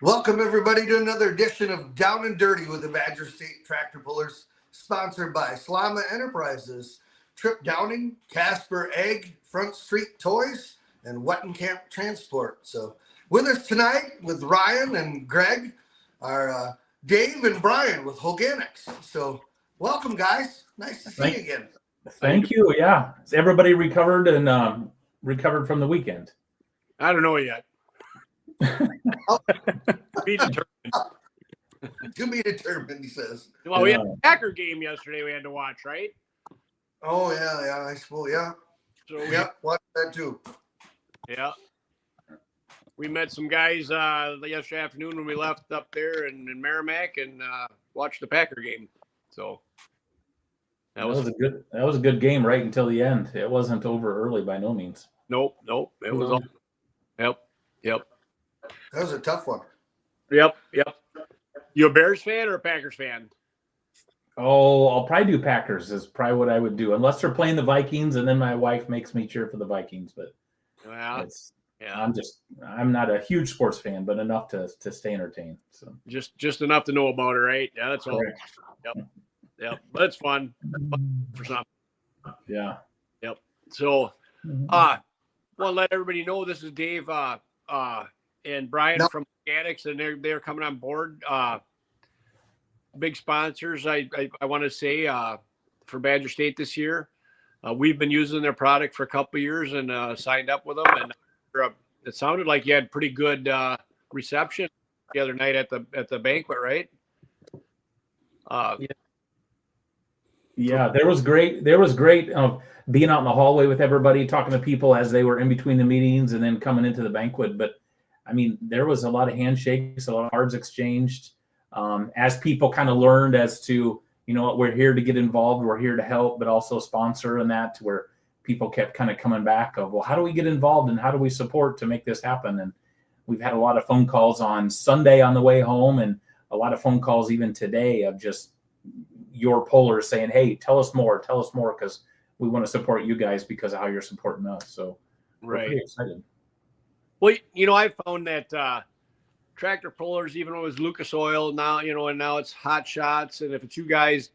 Welcome, everybody, to another edition of Down and Dirty with the Badger State Tractor Pullers, sponsored by Slama Enterprises, Trip Downing, Casper Egg, Front Street Toys, and Wettenkamp Transport. So with us tonight, with Ryan and Greg, are Dave and Brian with Hoganics. So welcome, guys. Nice to see you again. Thank you. Yeah. Is everybody recovered and recovered from the weekend? I don't know yet. Be determined. To be determined, he says. Well, we had a Packer game yesterday we had to watch, right? Oh, yeah, I suppose, yeah. So watch that too. Yeah. We met some guys yesterday afternoon when we left up there in Merrimack and watched the Packer game. So that was a good game right until the end. It wasn't over early by no means. Nope. It was all. Yep. That was a tough one. Yep. You a Bears fan or a Packers fan? Oh, I'll probably do Packers is probably what I would do, unless they're playing the Vikings, and then my wife makes me cheer for the Vikings. But I'm not a huge sports fan, but enough to stay entertained. So just enough to know about it, right? Yeah, that's all. Correct. Yep. But it's fun for some. Yeah. Yep. So, want to let everybody know this is Dave and Brian from Organics, and they're coming on board. Big sponsors, I want to say, for Badger State this year. We've been using their product for a couple of years and signed up with them. And it sounded like you had pretty good reception the other night at the banquet, right? Yeah, there was great being out in the hallway with everybody, talking to people as they were in between the meetings and then coming into the banquet. But I mean, there was a lot of handshakes, a lot of cards exchanged, as people kind of learned as to, you know what, we're here to get involved, we're here to help, but also sponsor, and that, to where people kept kind of coming back of, well, how do we get involved and how do we support to make this happen? And we've had a lot of phone calls on Sunday on the way home, and a lot of phone calls even today of just your pullers saying, hey, tell us more, because we want to support you guys because of how you're supporting us. So we're pretty excited. Well, you know, I found that tractor pullers, even though it was Lucas Oil now, you know, and now it's Hot Shots, and if it's you guys,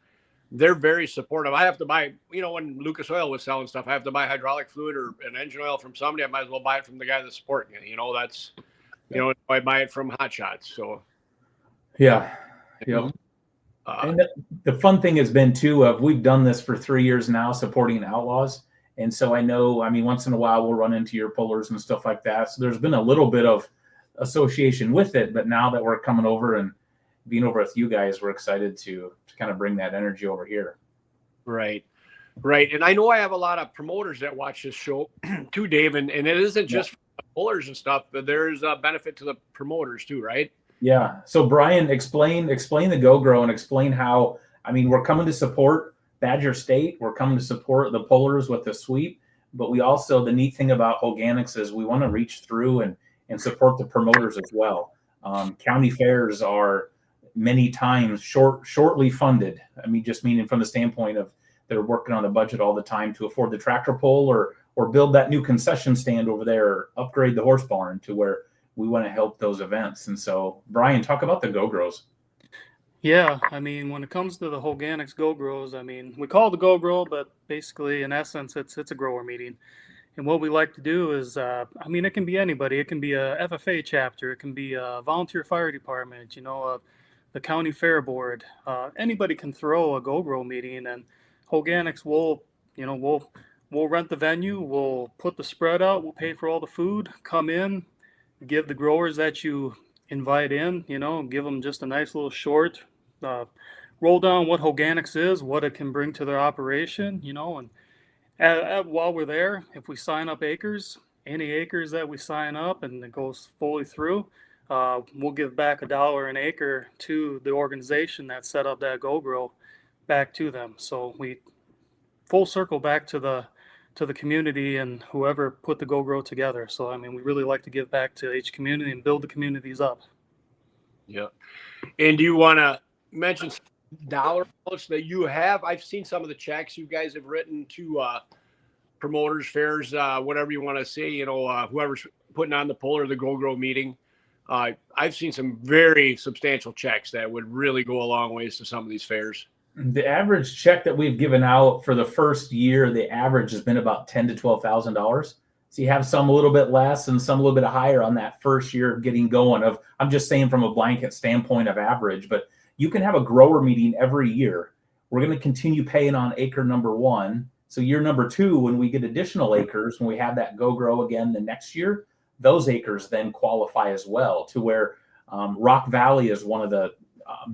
they're very supportive. I have to buy, you know, when Lucas Oil was selling stuff, I have to buy hydraulic fluid or an engine oil from somebody. I might as well buy it from the guy that's supporting it. You know, that's, you know, I buy it from Hot Shots. So, yeah. And the fun thing has been too, we've done this for 3 years now, supporting Outlaws. And so I know, I mean, once in a while we'll run into your pullers and stuff like that. So there's been a little bit of association with it, but now that we're coming over and being over with you guys, we're excited to kind of bring that energy over here. Right. And I know I have a lot of promoters that watch this show too, Dave, and it isn't just pullers and stuff, but there's a benefit to the promoters too, right? Yeah. So Brian, explain the Go Grow and explain how. I mean, we're coming to support Badger State. We're coming to support the pullers with the sweep, but we also, the neat thing about Hoganics is we want to reach through and support the promoters as well. County fairs are many times shortly funded. I mean, just meaning from the standpoint of they're working on a budget all the time to afford the tractor pull or build that new concession stand over there, or upgrade the horse barn to where we want to help those events. And so, Brian, talk about the Go Grows. Yeah, I mean, when it comes to the Hoganics Go Grows, I mean, we call it the Go Grow, but basically, in essence, it's a grower meeting. And what we like to do is, I mean, it can be anybody. It can be a FFA chapter. It can be a volunteer fire department. You know, the county fair board. Anybody can throw a Go Grow meeting, and Hoganics will, you know, we'll rent the venue. We'll put the spread out. We'll pay for all the food. Come in, give the growers that you invite in, you know, give them just a nice little short roll down what Hoganics is, what it can bring to their operation, you know, and while we're there, if we sign up acres, any acres that we sign up and it goes fully through, we'll give back $1 an acre to the organization that set up that Go Grow back to them. So we full circle back to the community and whoever put the Go Grow together. So, I mean, we really like to give back to each community and build the communities up. Yeah. And do you want to mention dollar amounts that you have? I've seen some of the checks you guys have written to promoters, fairs, whatever you want to say, you know, whoever's putting on the pull or the Go Grow meeting. I've seen some very substantial checks that would really go a long ways to some of these fairs. The average check that we've given out for the first year, the average has been about $10,000 to $12,000. So you have some a little bit less and some a little bit higher on that first year of getting going. I'm just saying from a blanket standpoint of average, but you can have a grower meeting every year. We're going to continue paying on acre number 1. So year number 2, when we get additional acres, when we have that Go Grow again the next year, those acres then qualify as well, to where Rock Valley is one of the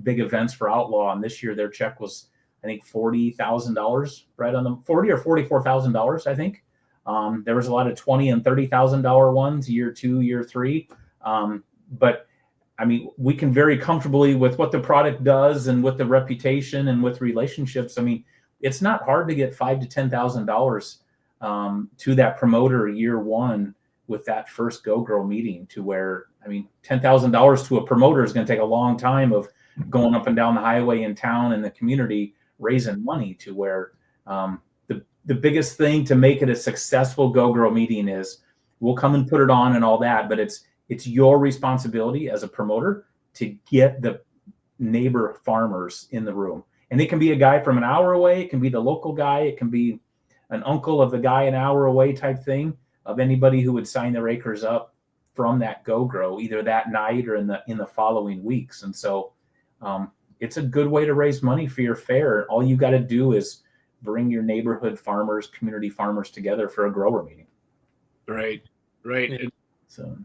big events for Outlaw. And this year their check was, I think, $40,000, right on the $40,000 or $44,000, I think. There was a lot of $20,000 and $30,000 ones, year 2, year 3. But I mean, we can very comfortably, with what the product does and with the reputation and with relationships, I mean, it's not hard to get $5,000 to $10,000 to that promoter year 1 with that first Go Grow meeting, to where, I mean, $10,000 to a promoter is going to take a long time of going up and down the highway in town and the community raising money, to where the biggest thing to make it a successful Go Grow meeting is we'll come and put it on and all that, but it's your responsibility as a promoter to get the neighbor farmers in the room. And it can be a guy from an hour away. It can be the local guy. It can be an uncle of the guy an hour away type thing, of anybody who would sign their acres up from that Go Grow, either that night or in the following weeks. And so it's a good way to raise money for your fair. All you got to do is bring your neighborhood farmers, community farmers together for a grower meeting. Right. Yeah. So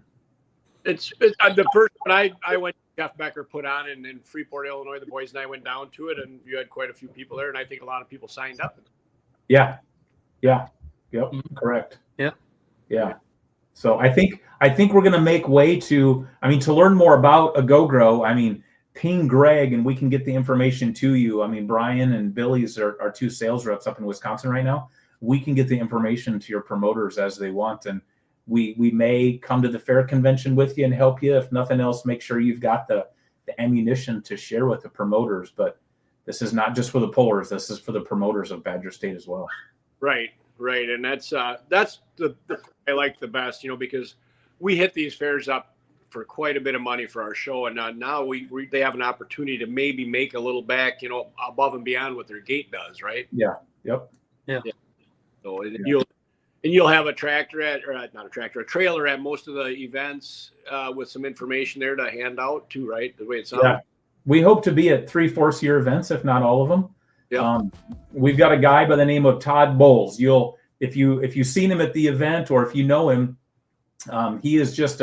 it's the first one I went, Jeff Becker put on in Freeport, Illinois. The boys and I went down to it, and you had quite a few people there, and I think a lot of people signed up. Yeah. Yep. Correct. Yeah. So I think we're going to make way to learn more about a Go Grow. I mean, ping Greg and we can get the information to you. I mean, Brian and Billy's are 2 sales reps up in Wisconsin right now. We can get the information to your promoters as they want. And we may come to the fair convention with you and help you. If nothing else, make sure you've got the ammunition to share with the promoters. But this is not just for the pullers. This is for the promoters of Badger State as well. Right. And that's the I like the best, you know, because we hit these fairs up for quite a bit of money for our show, and now they have an opportunity to maybe make a little back, you know, above and beyond what their gate does, right? Yeah. Yep. Yeah. So you'll have a trailer at most of the events with some information there to hand out too, right? The way it sounds. Yeah. We hope to be at 3/4 year events, if not all of them. Yeah. We've got a guy by the name of Todd Bowles. If you've seen him at the event, or if you know him, he is just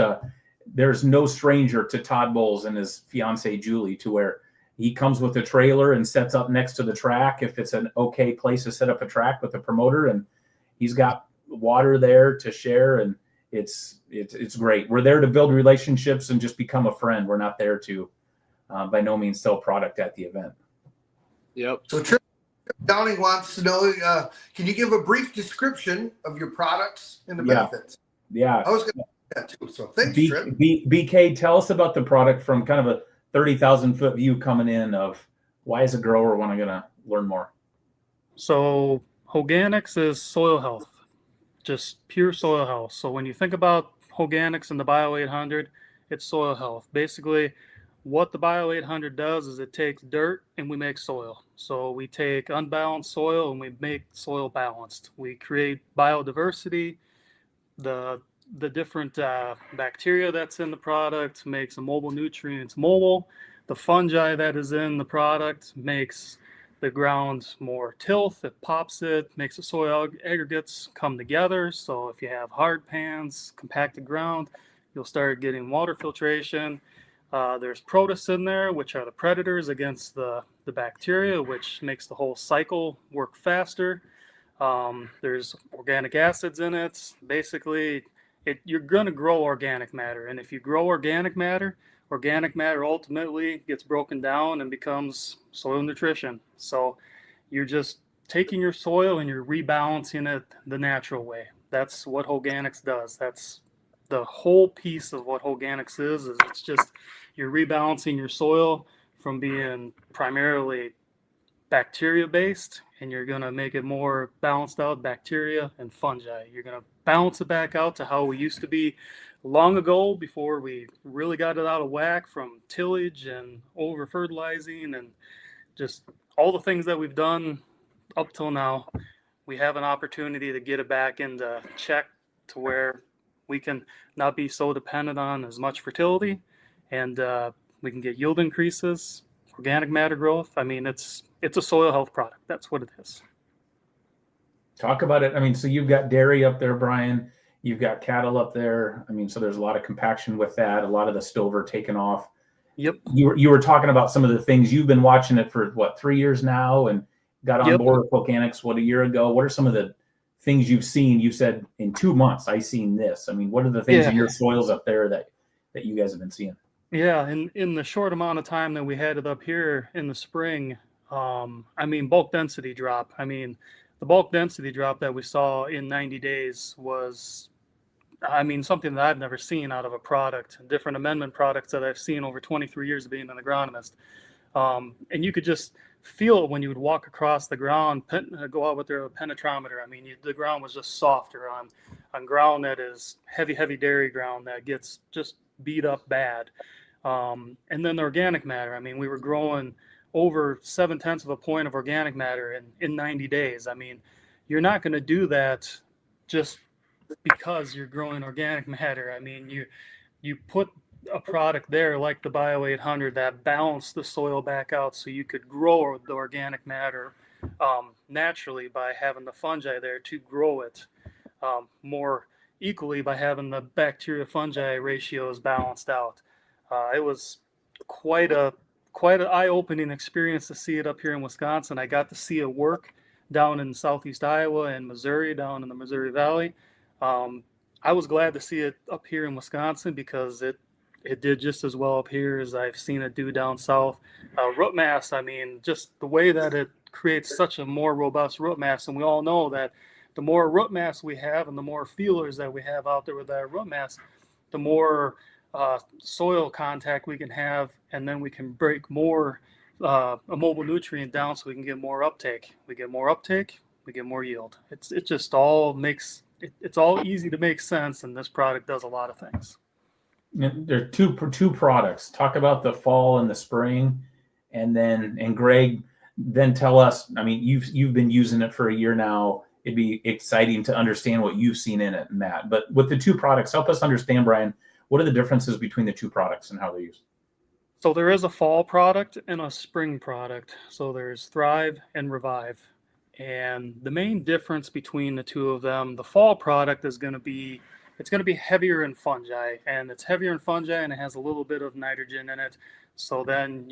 there's no stranger to Todd Bowles and his fiance Julie, to where he comes with a trailer and sets up next to the track if it's an okay place to set up a track with a promoter, and he's got water there to share, and it's great. We're there to build relationships and just become a friend. We're not there to by no means sell product at the event. Yep. So Trip Downing wants to know, can you give a brief description of your products and the benefits? Yeah. I was going to do that too. So thanks, Trip. BK, tell us about the product from kind of a 30,000 foot view coming in of why is a grower want to learn more? So organics is soil health, just pure soil health. So when you think about organics and the Bio 800, it's soil health. Basically, what the Bio 800 does is it takes dirt and we make soil. So we take unbalanced soil and we make soil balanced. We create biodiversity. The different bacteria that's in the product makes the mobile nutrients mobile. The fungi that is in the product makes the ground more tilth. It pops it, makes the soil aggregates come together. So if you have hard pans, compacted ground, you'll start getting water filtration. There's protists in there, which are the predators against the bacteria, which makes the whole cycle work faster. There's organic acids in it. Basically, you're going to grow organic matter. And if you grow organic matter ultimately gets broken down and becomes soil nutrition. So you're just taking your soil and you're rebalancing it the natural way. That's what organics does. That's the whole piece of what organics is it's just you're rebalancing your soil from being primarily bacteria based, and you're going to make it more balanced out bacteria and fungi. You're going to balance it back out to how we used to be long ago before we really got it out of whack from tillage and over fertilizing and just all the things that we've done up till now. We have an opportunity to get it back into check to where we can not be so dependent on as much fertility, and we can get yield increases, organic matter growth. I mean, it's a soil health product. That's what it is. Talk about it. I mean, so you've got dairy up there, Brian. You've got cattle up there. I mean, so there's a lot of compaction with that. A lot of the stover taken off. Yep. You were talking about some of the things you've been watching it for 3 years now, and got on board with organics a year ago. What are some of the things you've seen? You said in 2 months I seen this. I mean, what are the things in your soils up there that you guys have been seeing? Yeah, in the short amount of time that we had it up here in the spring, I mean, bulk density drop. I mean, the bulk density drop that we saw in 90 days was, I mean, something that I've never seen out of a product. Different amendment products that I've seen over 23 years of being an agronomist. And you could just feel it when you would walk across the ground, go out with their penetrometer. I mean, the ground was just softer on ground that is heavy dairy ground that gets just beat up bad. And then the organic matter. I mean, we were growing over 0.7 of a point of organic matter in 90 days. I mean, you're not going to do that just because you're growing organic matter. I mean, you put a product there like the Bio 800 that balanced the soil back out so you could grow the organic matter naturally by having the fungi there to grow it more equally by having the bacteria fungi ratios balanced out. It was quite an eye-opening experience to see it up here in Wisconsin. I got to see it work down in southeast Iowa and Missouri, down in the Missouri Valley. I was glad to see it up here in Wisconsin because it did just as well up here as I've seen it do down south. Root mass, I mean, just the way that it creates such a more robust root mass, and we all know that the more root mass we have and the more feelers that we have out there with that root mass, the more soil contact we can have, and then we can break more a mobile nutrient down so we can get more uptake. We get more uptake, we get more yield. It just all makes it's all easy to make sense, and this product does a lot of things. There are two products. Talk about the fall and the spring, and Greg, then tell us. I mean, you've been using it for a year now. It'd be exciting to understand what you've seen in it and that. But with the two products, help us understand, Brian, what are the differences between the two products and how they're used? So there is a fall product and a spring product. So there's Thrive and Revive. And the main difference between the two of them, the fall product is going to be heavier in fungi, and it's heavier in fungi and it has a little bit of nitrogen in it. So then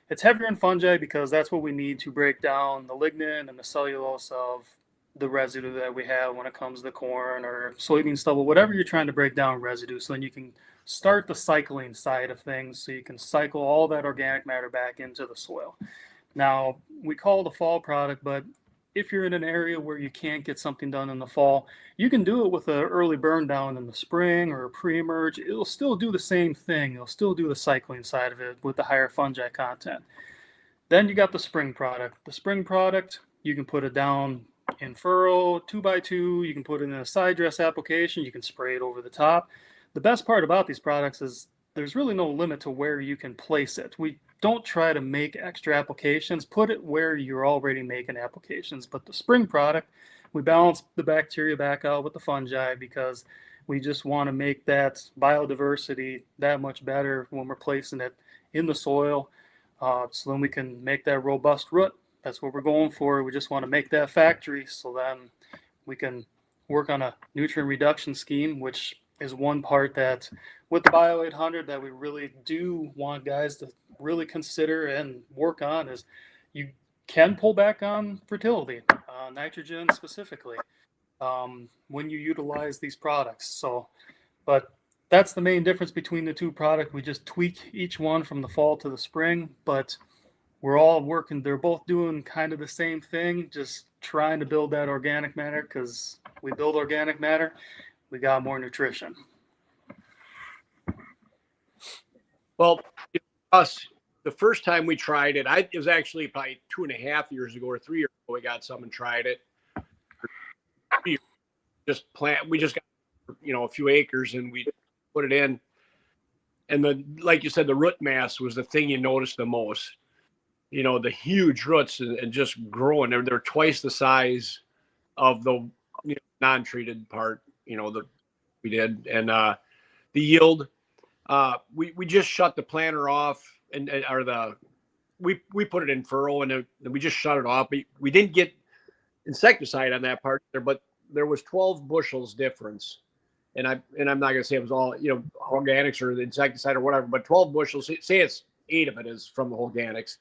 it's heavier in fungi because that's what we need to break down the lignin and the cellulose of the residue that we have when it comes to corn or soybean stubble, whatever you're trying to break down residue. So then you can start the cycling side of things. So you can cycle all that organic matter back into the soil. Now, we call it a fall product, but if you're in an area where you can't get something done in the fall, you can do it with an early burn down in the spring or a pre-emerge. It'll still do the same thing. It'll still do the cycling side of it with the higher fungi content. Then you got the spring product. The spring product, you can put it down in furrow, 2x2. You can put it in a side dress application. You can spray it over the top. The best part about these products is there's really no limit to where you can place it. We don't try to make extra applications. Put it where you're already making applications. But the spring product, we balance the bacteria back out with the fungi because we just want to make that biodiversity that much better when we're placing it in the soil. So then we can make that robust root. That's what we're going for. We just want to make that factory so then we can work on a nutrient reduction scheme, which is one part that with the Bio 800 that we really do want guys to really consider and work on is you can pull back on fertility, nitrogen specifically, when you utilize these products. So, but that's the main difference between the two products. We just tweak each one from the fall to the spring, but we're all working. They're both doing kind of the same thing, just trying to build that organic matter because we build organic matter, we got more nutrition. Well, us, the first time we tried it, it was actually probably 2.5 years ago or 3 years ago. We got some and tried it. We just got, a few acres and we put it in. And like you said, the root mass was the thing you noticed the most. The huge roots and just growing. They're twice the size of the non-treated part, that we did. And the yield, we just shut the planter off we put it in furrow and we just shut it off. We didn't get insecticide on that part there, but there was 12 bushels difference. And I'm not going to say it was all, organics or the insecticide or whatever, but 12 bushels, say it's 8 of it is from the organics,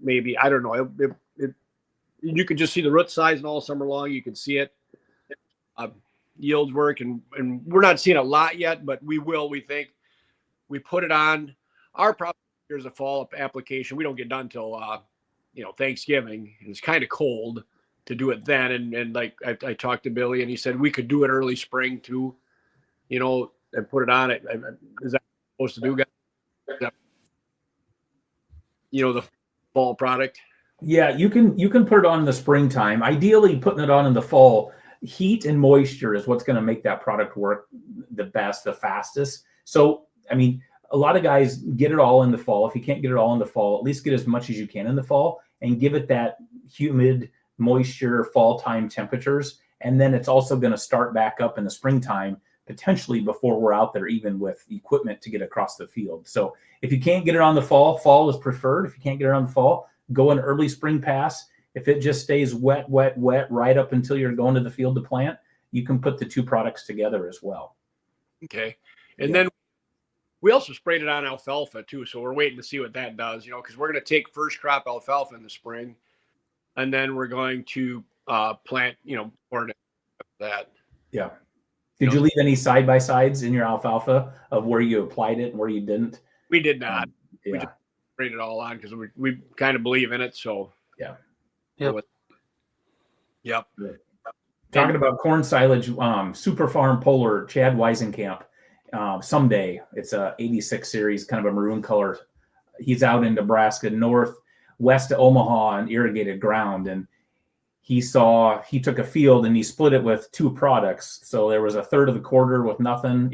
maybe, I don't know. You can just see the root size and all summer long, you can see it. Yields work and we're not seeing a lot yet, but we will, we think. We put it on. Our problem here is a fall application. We don't get done till, Thanksgiving. And it's kind of cold to do it then. And like I talked to Billy and he said we could do it early spring too, and put it on it. Is that supposed to do, guys? The fall product? Yeah, you can put it on in the springtime. Ideally, putting it on in the fall, heat and moisture is what's going to make that product work the best, the fastest. So, a lot of guys get it all in the fall. If you can't get it all in the fall, at least get as much as you can in the fall and give it that humid, moisture, fall time temperatures. And then it's also going to start back up in the springtime, potentially before we're out there, even with equipment to get across the field. So if you can't get it on the fall is preferred. If you can't get it on the fall, go an early spring pass. If it just stays wet right up until you're going to the field to plant, you can put the two products together as well. Okay. And then we also sprayed it on alfalfa too. So we're waiting to see what that does, because we're going to take first crop alfalfa in the spring and then we're going to plant, corn that. Yeah. Did you leave any side-by-sides in your alfalfa of where you applied it and where you didn't? We did not. Yeah. We just sprayed it all on because we kind of believe in it. So yeah. Yep. Talking about corn silage, Super Farm Polar, Chad Weisenkamp. Someday, it's a 86 series, kind of a maroon color. He's out in Nebraska, northwest of Omaha on irrigated ground. And he took a field and he split it with two products. So there was a third of the quarter with nothing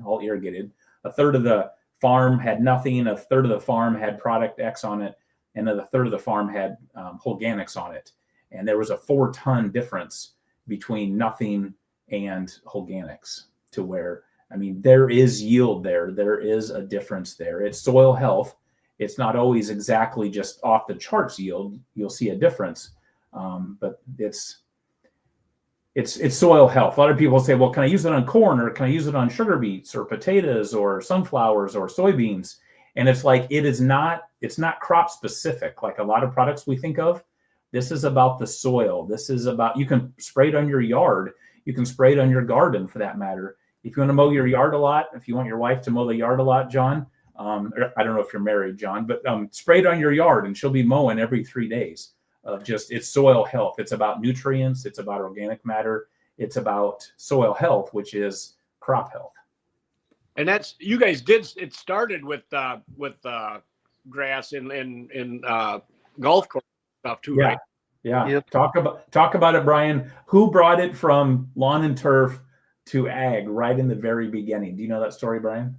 all irrigated. A third of the farm had nothing. A third of the farm had product X on it. And then a third of the farm had Holganics on it. And there was a 4-ton difference between nothing and Holganics to where, there is yield there. There is a difference there. It's soil health. It's not always exactly just off the charts yield. You'll see a difference. But it's soil health. A lot of people say, well, can I use it on corn or can I use it on sugar beets or potatoes or sunflowers or soybeans? And it's like, it's not crop specific. Like a lot of products we think of, This is about the soil. This is about, you can spray it on your yard. You can spray it on your garden for that matter. If you want to mow your yard a lot, if you want your wife to mow the yard a lot, John, I don't know if you're married, John, but spray it on your yard and she'll be mowing every 3 days. It's soil health. It's about nutrients. It's about organic matter. It's about soil health, which is crop health. And that's, you guys did, it started with grass in golf course stuff too, right? Yeah. Yep. Talk about it, Brian. Who brought it from lawn and turf to ag right in the very beginning? Do you know that story, Brian?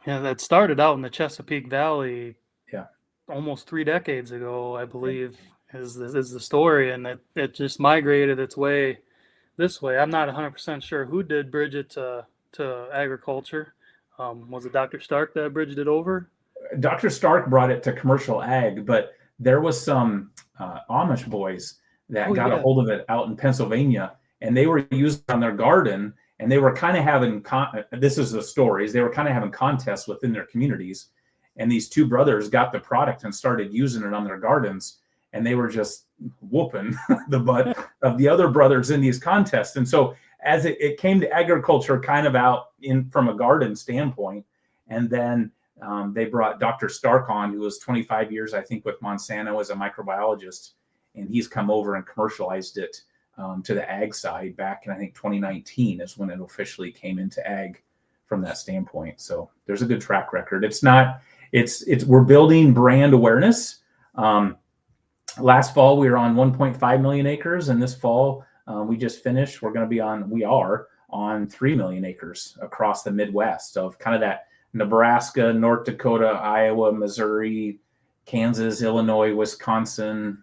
Yeah, that started out in the Chesapeake Valley. Yeah. Almost 3 decades ago, I believe, is the story, and it just migrated its way this way. I'm not 100% sure who did bridge it to agriculture. Was it Dr. Stark that bridged it over? Dr. Stark brought it to commercial ag, but there was some Amish boys that got a hold of it out in Pennsylvania, and they were using it on their garden, and they were kind of having, this is the stories, they were kind of having contests within their communities, and these two brothers got the product and started using it on their gardens, and they were just whooping the butt of the other brothers in these contests. And so as it came to agriculture kind of out in from a garden standpoint, and then they brought Dr. Stark on, who was 25 years, I think, with Monsanto as a microbiologist, and he's come over and commercialized it to the ag side back in, I think, 2019 is when it officially came into ag from that standpoint. So there's a good track record. We're building brand awareness. Last fall, we were on 1.5 million acres, and this fall, we just finished. We are on 3 million acres across the Midwest of kind of that Nebraska, North Dakota, Iowa, Missouri, Kansas, Illinois, Wisconsin,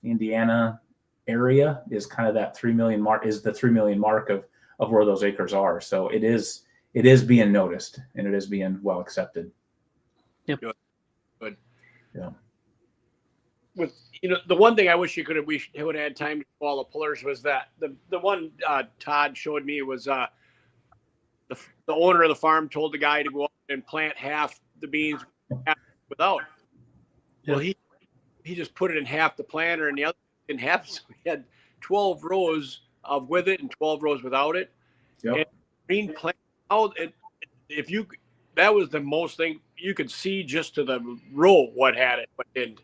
Indiana area is kind of that 3 million mark, is the 3 million mark of where those acres are. So it is being noticed, and it is being well accepted. Yep. Good. Yeah. With, the one thing I wish we would have had time to do all the pullers was that the one Todd showed me was the owner of the farm told the guy to go up and plant half the beans without. Yep. Well, he just put it in half the planter and the other in half. So he had 12 rows of with it and 12 rows without it. Yep. And green plant out. That was the most thing you could see just to the row what had it, but didn't.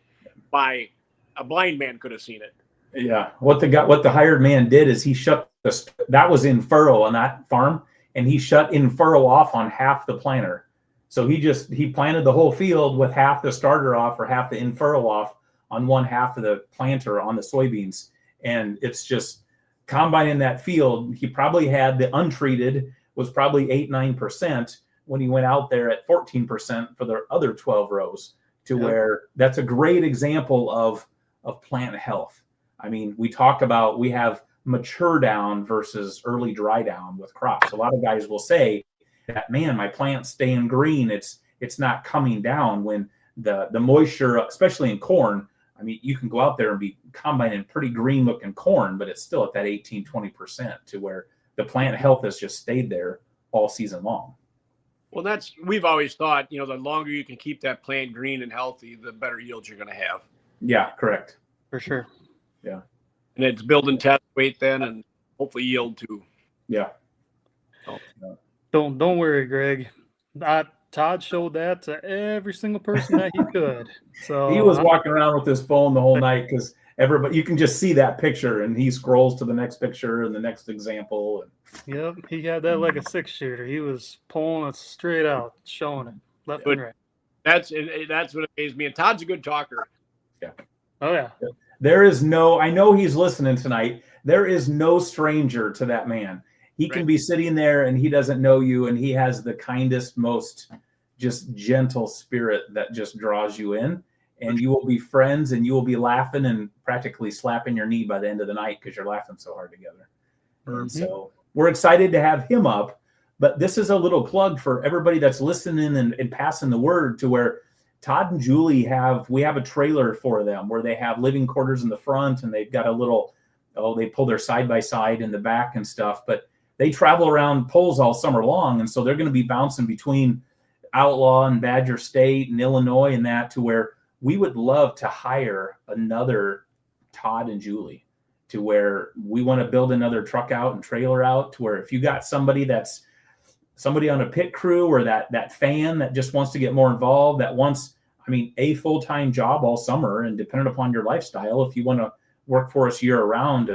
By a blind man could have seen it. Yeah. What the hired man did is he shut that was in furrow on that farm, and he shut in furrow off on half the planter. So he planted the whole field with half the starter off or half the in furrow off on one half of the planter on the soybeans. And it's just combining that field. He probably had the untreated was probably 8-9% when he went out there at 14% for the other 12 rows. To where that's a great example of plant health. I mean, we have mature down versus early dry down with crops. A lot of guys will say that, man, my plant's staying green. It's not coming down when the moisture, especially in corn. I mean, you can go out there and be combining pretty green looking corn, but it's still at that 18-20% to where the plant health has just stayed there all season long. Well, we've always thought, the longer you can keep that plant green and healthy, the better yields you're going to have. Yeah, correct. For sure. Yeah. And it's building test weight then, and hopefully yield too. Yeah. So, Don't worry, Greg. Todd showed that to every single person that he could. So he was walking around with his phone the whole night because everybody, you can just see that picture, and he scrolls to the next picture and the next example. Yep, he had that like a 6-shooter. He was pulling it straight out, showing it left and right. That's what amazed me. And Todd's a good talker. Yeah. Oh yeah. I know he's listening tonight. There is no stranger to that man. He can be sitting there and he doesn't know you, and he has the kindest, most just gentle spirit that just draws you in, and you will be friends, and you will be laughing and practically slapping your knee by the end of the night because you're laughing so hard together. Mm-hmm. And so we're excited to have him up, but this is a little plug for everybody that's listening and passing the word to where Todd and Julie we have a trailer for them where they have living quarters in the front, and they've got a little, they pull their side by side in the back and stuff, but they travel around polls all summer long. And so they're going to be bouncing between Outlaw and Badger State and Illinois and that, to where we would love to hire another Todd and Julie, to where we want to build another truck out and trailer out, to where if you got somebody on a pit crew, or that fan that just wants to get more involved, that wants, a full-time job all summer, and dependent upon your lifestyle, if you want to work for us year round,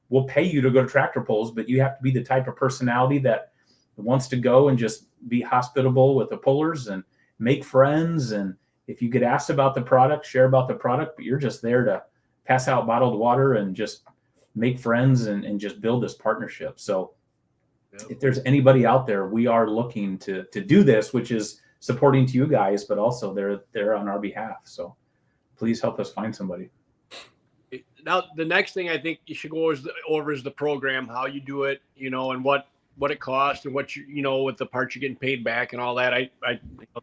we'll pay you to go to tractor pulls, but you have to be the type of personality that wants to go and just be hospitable with the pullers and make friends. And if you get asked about the product, share about the product, but you're just there to pass out bottled water and just make friends and just build this partnership. So if there's anybody out there, we are looking to do this, which is supporting to you guys, but also they're on our behalf. So please help us find somebody. Now, the next thing I think you should go over is the program, how you do it, and what it costs, and what with the parts you're getting paid back and all that. I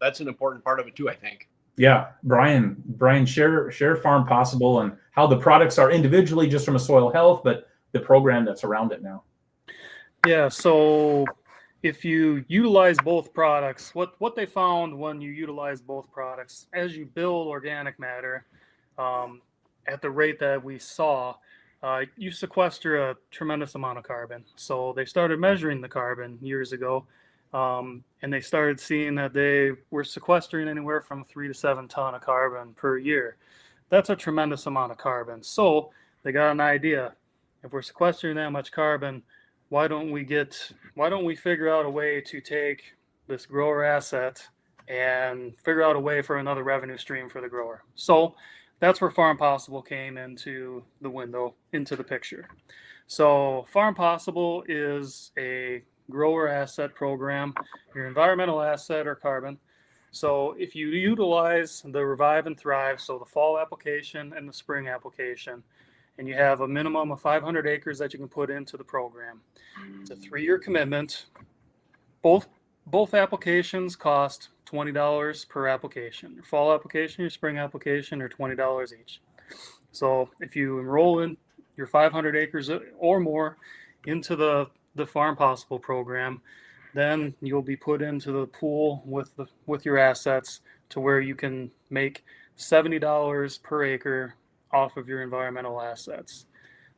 that's an important part of it too, I think. Yeah, Brian, share Farm Possible and how the products are individually just from a soil health, but the program that's around it now. Yeah, so if you utilize both products, what they found when you utilize both products, as you build organic matter, at the rate that we saw, you sequester a tremendous amount of carbon. So they started measuring the carbon years ago, and they started seeing that they were sequestering anywhere from 3 to 7 ton of carbon per year. That's a tremendous amount of carbon. So they got an idea. If we're sequestering that much carbon, why don't we figure out a way to take this grower asset and figure out a way for another revenue stream for the grower? So that's where Farm Possible came into the picture. So Farm Possible is a grower asset program, your environmental asset or carbon. So if you utilize the Revive and Thrive, so the fall application and the spring application, and you have a minimum of 500 acres that you can put into the program, it's a 3-year commitment. Both applications cost $20 per application. Your fall application, your spring application are $20 each. So if you enroll in your 500 acres or more into the Farm Possible program, then you'll be put into the pool with your assets, to where you can make $70 per acre off of your environmental assets.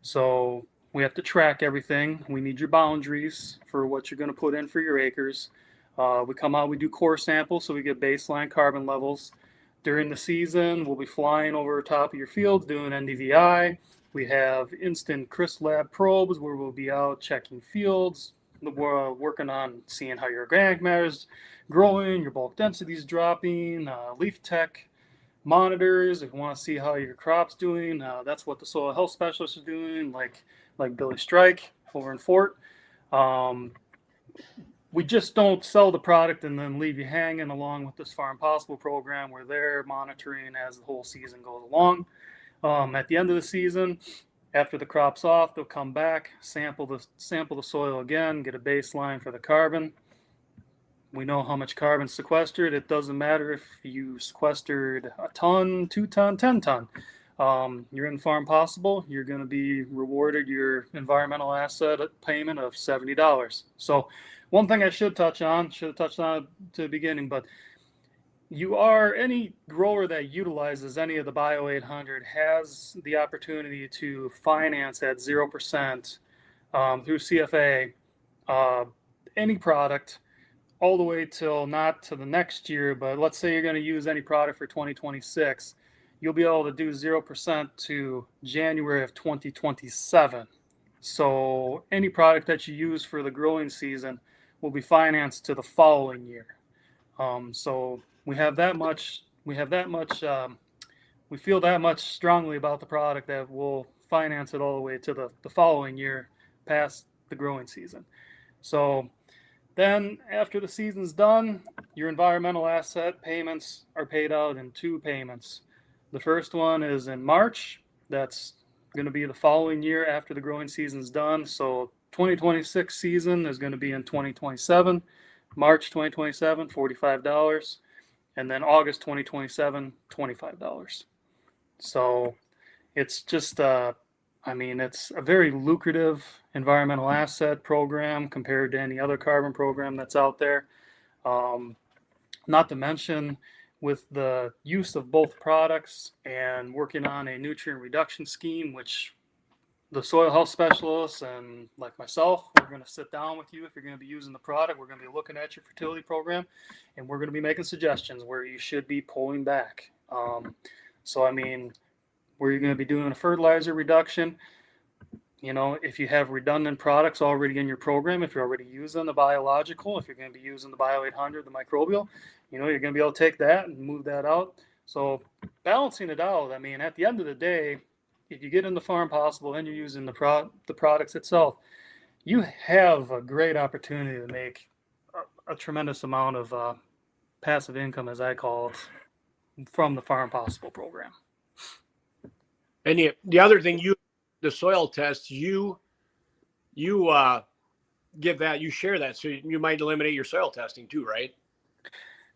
So we have to track everything. We need your boundaries for what you're going to put in for your acres. We come out, we do core samples, so we get baseline carbon levels. During the season, we'll be flying over top of your fields doing NDVI. We have instant Crisp Lab probes where we'll be out checking fields. We're working on seeing how your organic matter is growing, your bulk density is dropping, leaf tech monitors if you want to see how your crop's doing. That's what the soil health specialists are doing, like Billy Strike over in Fort. We just don't sell the product and then leave you hanging. Along with this Farm Possible program, where they're monitoring as the whole season goes along. At the end of the season, after the crop's off, they'll come back, sample the soil again, get a baseline for the carbon. We know how much carbon sequestered. It doesn't matter if you sequestered a ton, 2 ton, 10 ton. You're in Farm Possible, you're going to be rewarded your environmental asset payment of $70. So one thing I should have touched on to the beginning, but any grower that utilizes any of the Bio 800 has the opportunity to finance at 0% through CFA any product, all the way till not to the next year, but let's say you're going to use any product for 2026, you'll be able to do 0% to January of 2027. So any product that you use for the growing season will be financed to the following year. So we feel that much strongly about the product that we'll finance it all the way to the following year past the growing season. So then after the season's done, your environmental asset payments are paid out in 2 payments. The first one is in March. That's going to be the following year after the growing season's done. So 2026 season is going to be in 2027. March 2027, $45. And then August 2027, $25. So it's just it's a very lucrative environmental asset program compared to any other carbon program that's out there. Not to mention, with the use of both products and working on a nutrient reduction scheme, which the soil health specialists and like myself, we're going to sit down with you. If you're going to be using the product, we're going to be looking at your fertility program, and we're going to be making suggestions where you should be pulling back. So, I mean, where you're going to be doing a fertilizer reduction, you know, if you have redundant products already in your program, if you're already using the biological, if you're going to be using the Bio 800, the microbial, you know, you're going to be able to take that and move that out. So balancing it out, I mean, at the end of the day, if you get into Farm Possible and you're using the products itself, you have a great opportunity to make a tremendous amount of passive income, as I call it, from the Farm Possible program. And the other thing, the soil tests, you give that, you share that, so you might eliminate your soil testing too, right?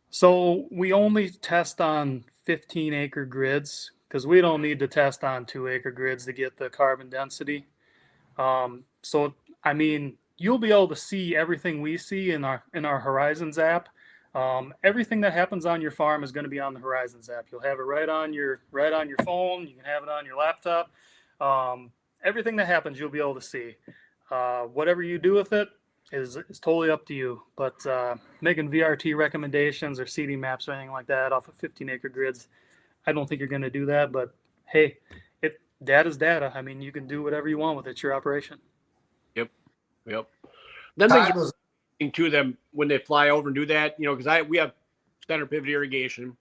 So we only test on 15-acre grids because we don't need to test on 2-acre grids to get the carbon density. So I mean, you'll be able to see everything we see in our Horizons app. Everything that happens on your farm is going to be on the Horizons app. You'll have it right on your phone. You can have it on your laptop. Everything that happens, you'll be able to see. Whatever you do with it is totally up to you. But making VRT recommendations or seeding maps or anything like that off of 15-acre grids, I don't think you're going to do that. But hey, data's data. I mean, you can do whatever you want with it. It's your operation. Yep. Then they to them when they fly over and do that, you know, because we have center pivot irrigation,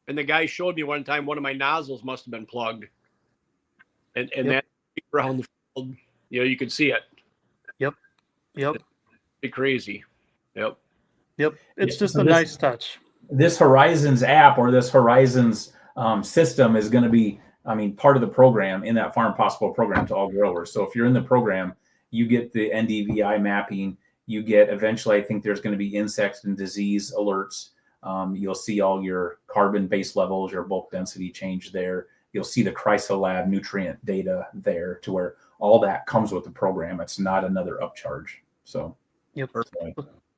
and the guy showed me one time one of my nozzles must have been plugged, and that around the field, you know, you could see it. Yep. It's crazy. Yep. It's just a nice touch. This Horizons app or this Horizons system is going to be, I mean, part of the program in that Farm Possible program to all growers. So if you're in the program, you get the NDVI mapping. You get eventually, I think there's going to be insect and disease alerts. You'll see all your carbon base levels, your bulk density change there. You'll see the Chrysolab nutrient data there to where all that comes with the program. It's not another upcharge. So, yep,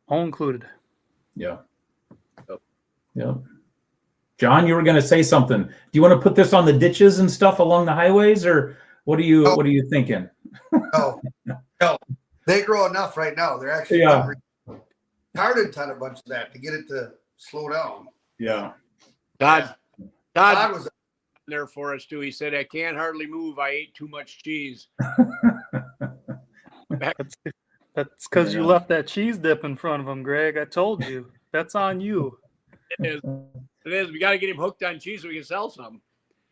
all included. Yeah. John, you were going to say something. Do you want to put this on the ditches and stuff along the highways, or what are you thinking? No, they grow enough right now. They're actually started a bunch of that to get it to slow down. Yeah. Todd was there for us too. He said, "I can't hardly move. I ate too much cheese." That's because you left that cheese dip in front of him, Greg. I told you. That's on you. It is. We got to get him hooked on cheese so we can sell some.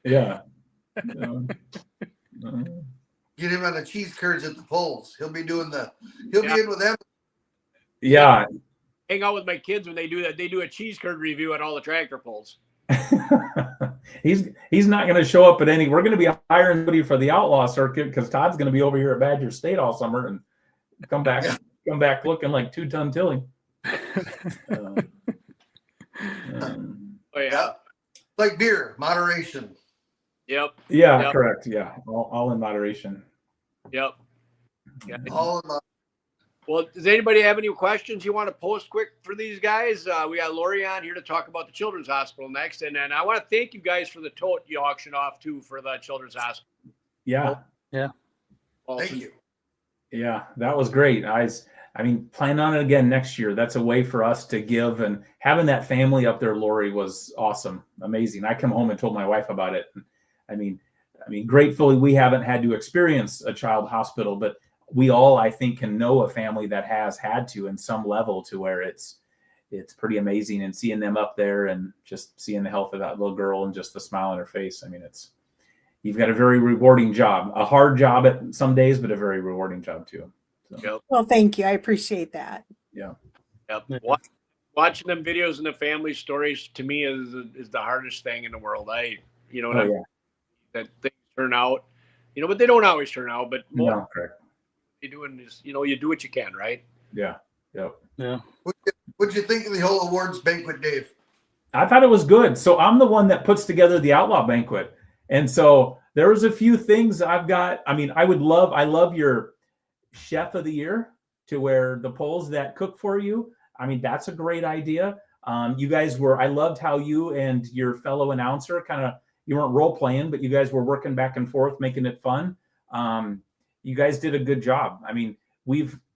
Yeah. Get him on the cheese curds at the polls. He'll be in with them. Yeah. Hang out with my kids when they do that. They do a cheese curd review at all the tractor pulls. He's not going to show up at any. We're going to be hiring somebody for the outlaw circuit because Todd's going to be over here at Badger State all summer and come back looking like 2-ton Tilly. Like beer, moderation. Yep. Yeah, yep. Correct. Yeah, all in moderation. Yep. Yeah. All in moderation. Well, does anybody have any questions you want to post quick for these guys? We got Lori on here to talk about the Children's Hospital next. And then I want to thank you guys for the tote you auctioned off too for the Children's Hospital. Yeah. Thank you. Yeah, that was great. I mean, plan on it again next year. That's a way for us to give, and having that family up there, Lori, was awesome. Amazing. I come home and told my wife about it. I mean, gratefully we haven't had to experience a child hospital, but we all, I think, can know a family that has had to in some level to where it's pretty amazing. And seeing them up there and just seeing the health of that little girl and just the smile on her face. I mean, you've got a very rewarding job, a hard job at some days, but a very rewarding job too. So. Yep. Well, thank you. I appreciate that. Yeah. Yep. Watching them videos and the family stories to me is the hardest thing in the world. That things turn out, but they don't always turn out, but more you're doing is, you do what you can, right? Yeah. Yep. Yeah. What'd you think of the whole awards banquet, Dave? I thought it was good. So I'm the one that puts together the Outlaw Banquet. And so there was a few things I've got. I mean, I love your Chef of the Year to where the polls that cook for you. I mean, that's a great idea. You guys were, I loved how you and your fellow announcer you weren't role playing, but you guys were working back and forth, making it fun. You guys did a good job. I mean,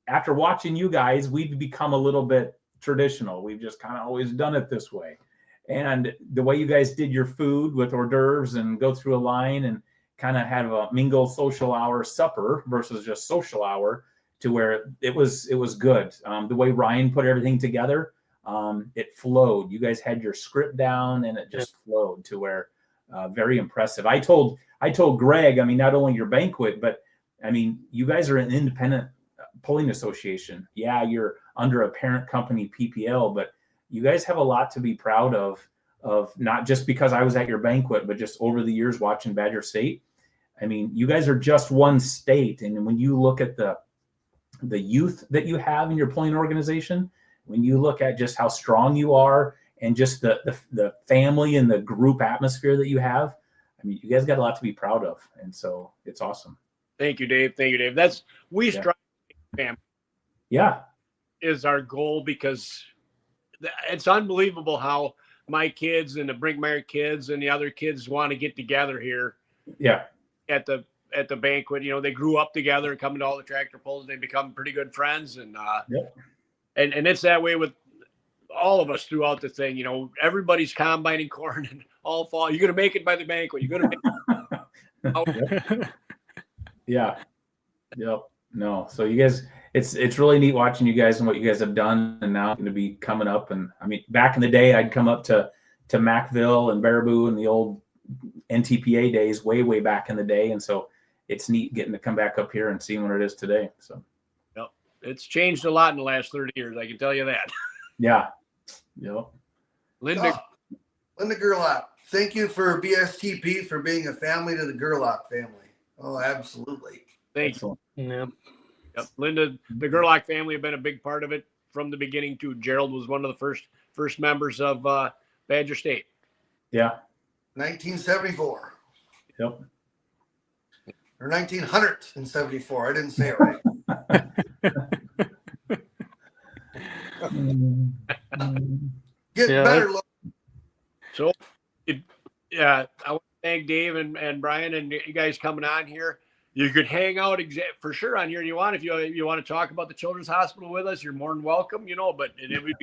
after watching you guys, we've become a little bit traditional. We've just kind of always done it this way. And the way you guys did your food with hors d'oeuvres and go through a line and kind of have a mingle social hour supper versus just social hour, to where it was good. The way Ryan put everything together, it flowed. You guys had your script down and it just flowed to where very impressive. I told Greg, I mean, not only your banquet, but I mean, you guys are an independent polling association. Yeah, you're under a parent company PPL, but you guys have a lot to be proud of not just because I was at your banquet, but just over the years watching Badger State. I mean, you guys are just one state. And when you look at the youth that you have in your polling organization, when you look at just how strong you are and just the family and the group atmosphere that you have, I mean, you guys got a lot to be proud of. And so it's awesome. Thank you, Dave. Thank you, Dave. We strive family. Yeah. Is our goal, because it's unbelievable how my kids and the Brinkmeyer kids and the other kids want to get together here. Yeah. At the banquet, you know, they grew up together and coming to all the tractor pulls. They become pretty good friends, and and it's that way with all of us throughout the thing. You know, everybody's combining corn and all fall. You're gonna make it by the banquet. You're gonna make it. Yeah. Yep. No. So you guys, it's really neat watching you guys and what you guys have done, and now going to be coming up. And I mean, back in the day, I'd come up to Macville and Baraboo and the old NTPA days, way back in the day, and so it's neat getting to come back up here and seeing what it is today. So, yep, it's changed a lot in the last 30 years. I can tell you that. Yeah. Yep. Linda Gerlach, thank you for BSTP for being a family to the Gerlach family. Oh, absolutely. Thank you. Yeah. Yep. Linda, the Gerlach family have been a big part of it from the beginning too. Gerald was one of the first members of Badger State. Yeah. 1974. Yep. Or 1974. I didn't say it right. Getting better. So, I want to thank Dave and Brian and you guys coming on here. You could hang out for sure on here if you want. If you want to talk about the Children's Hospital with us, you're more than welcome. You know, but if you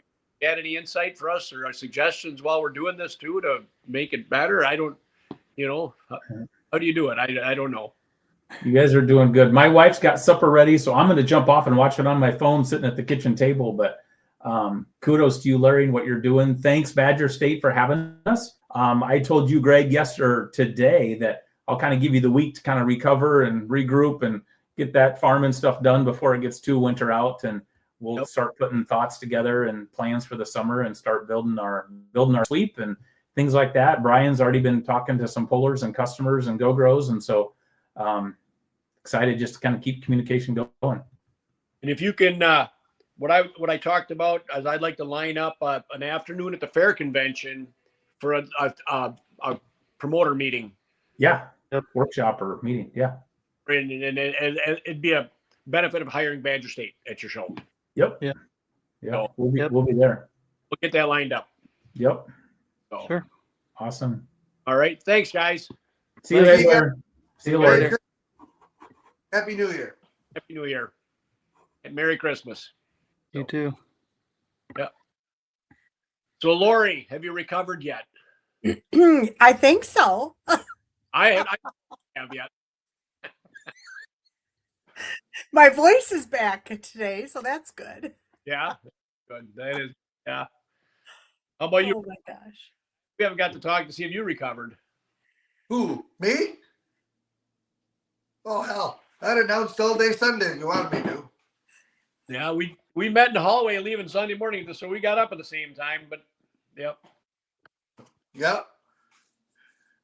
had any insight for us or suggestions while we're doing this too to make it better, I don't. You know, how do you do it? I don't know. You guys are doing good. My wife's got supper ready, so I'm going to jump off and watch it on my phone sitting at the kitchen table. But kudos to you, Larry, and what you're doing. Thanks, Badger State, for having us. I told you, Greg, today that I'll kind of give you the week to kind of recover and regroup and get that farming stuff done before it gets too winter out. And we'll start putting thoughts together and plans for the summer and start building our sweep and things like that. Brian's already been talking to some pullers and customers and go-gros. And so excited just to kind of keep communication going. And if you can, what I talked about is I'd like to line up an afternoon at the fair convention for a promoter meeting. Yeah. Workshop or meeting. Yeah. And it'd be a benefit of hiring Badger State at your show. Yep. Yeah. Yeah. So, we'll be there. We'll get that lined up. Yep. So. Sure. Awesome. All right. Thanks, guys. See you later. See you later. Happy New Year. Happy New Year. And Merry Christmas. You too. Yeah. So, Lori, have you recovered yet? I think so. I have yet. My voice is back today, so that's good. Yeah. Good. That is. Yeah. How about you? Oh my gosh. We haven't got to talk to see if you recovered. Who? Me? Oh, hell. I'd announced all day Sunday if you wanted me to. Yeah, we met in the hallway leaving Sunday morning, so we got up at the same time, but yep. Yep.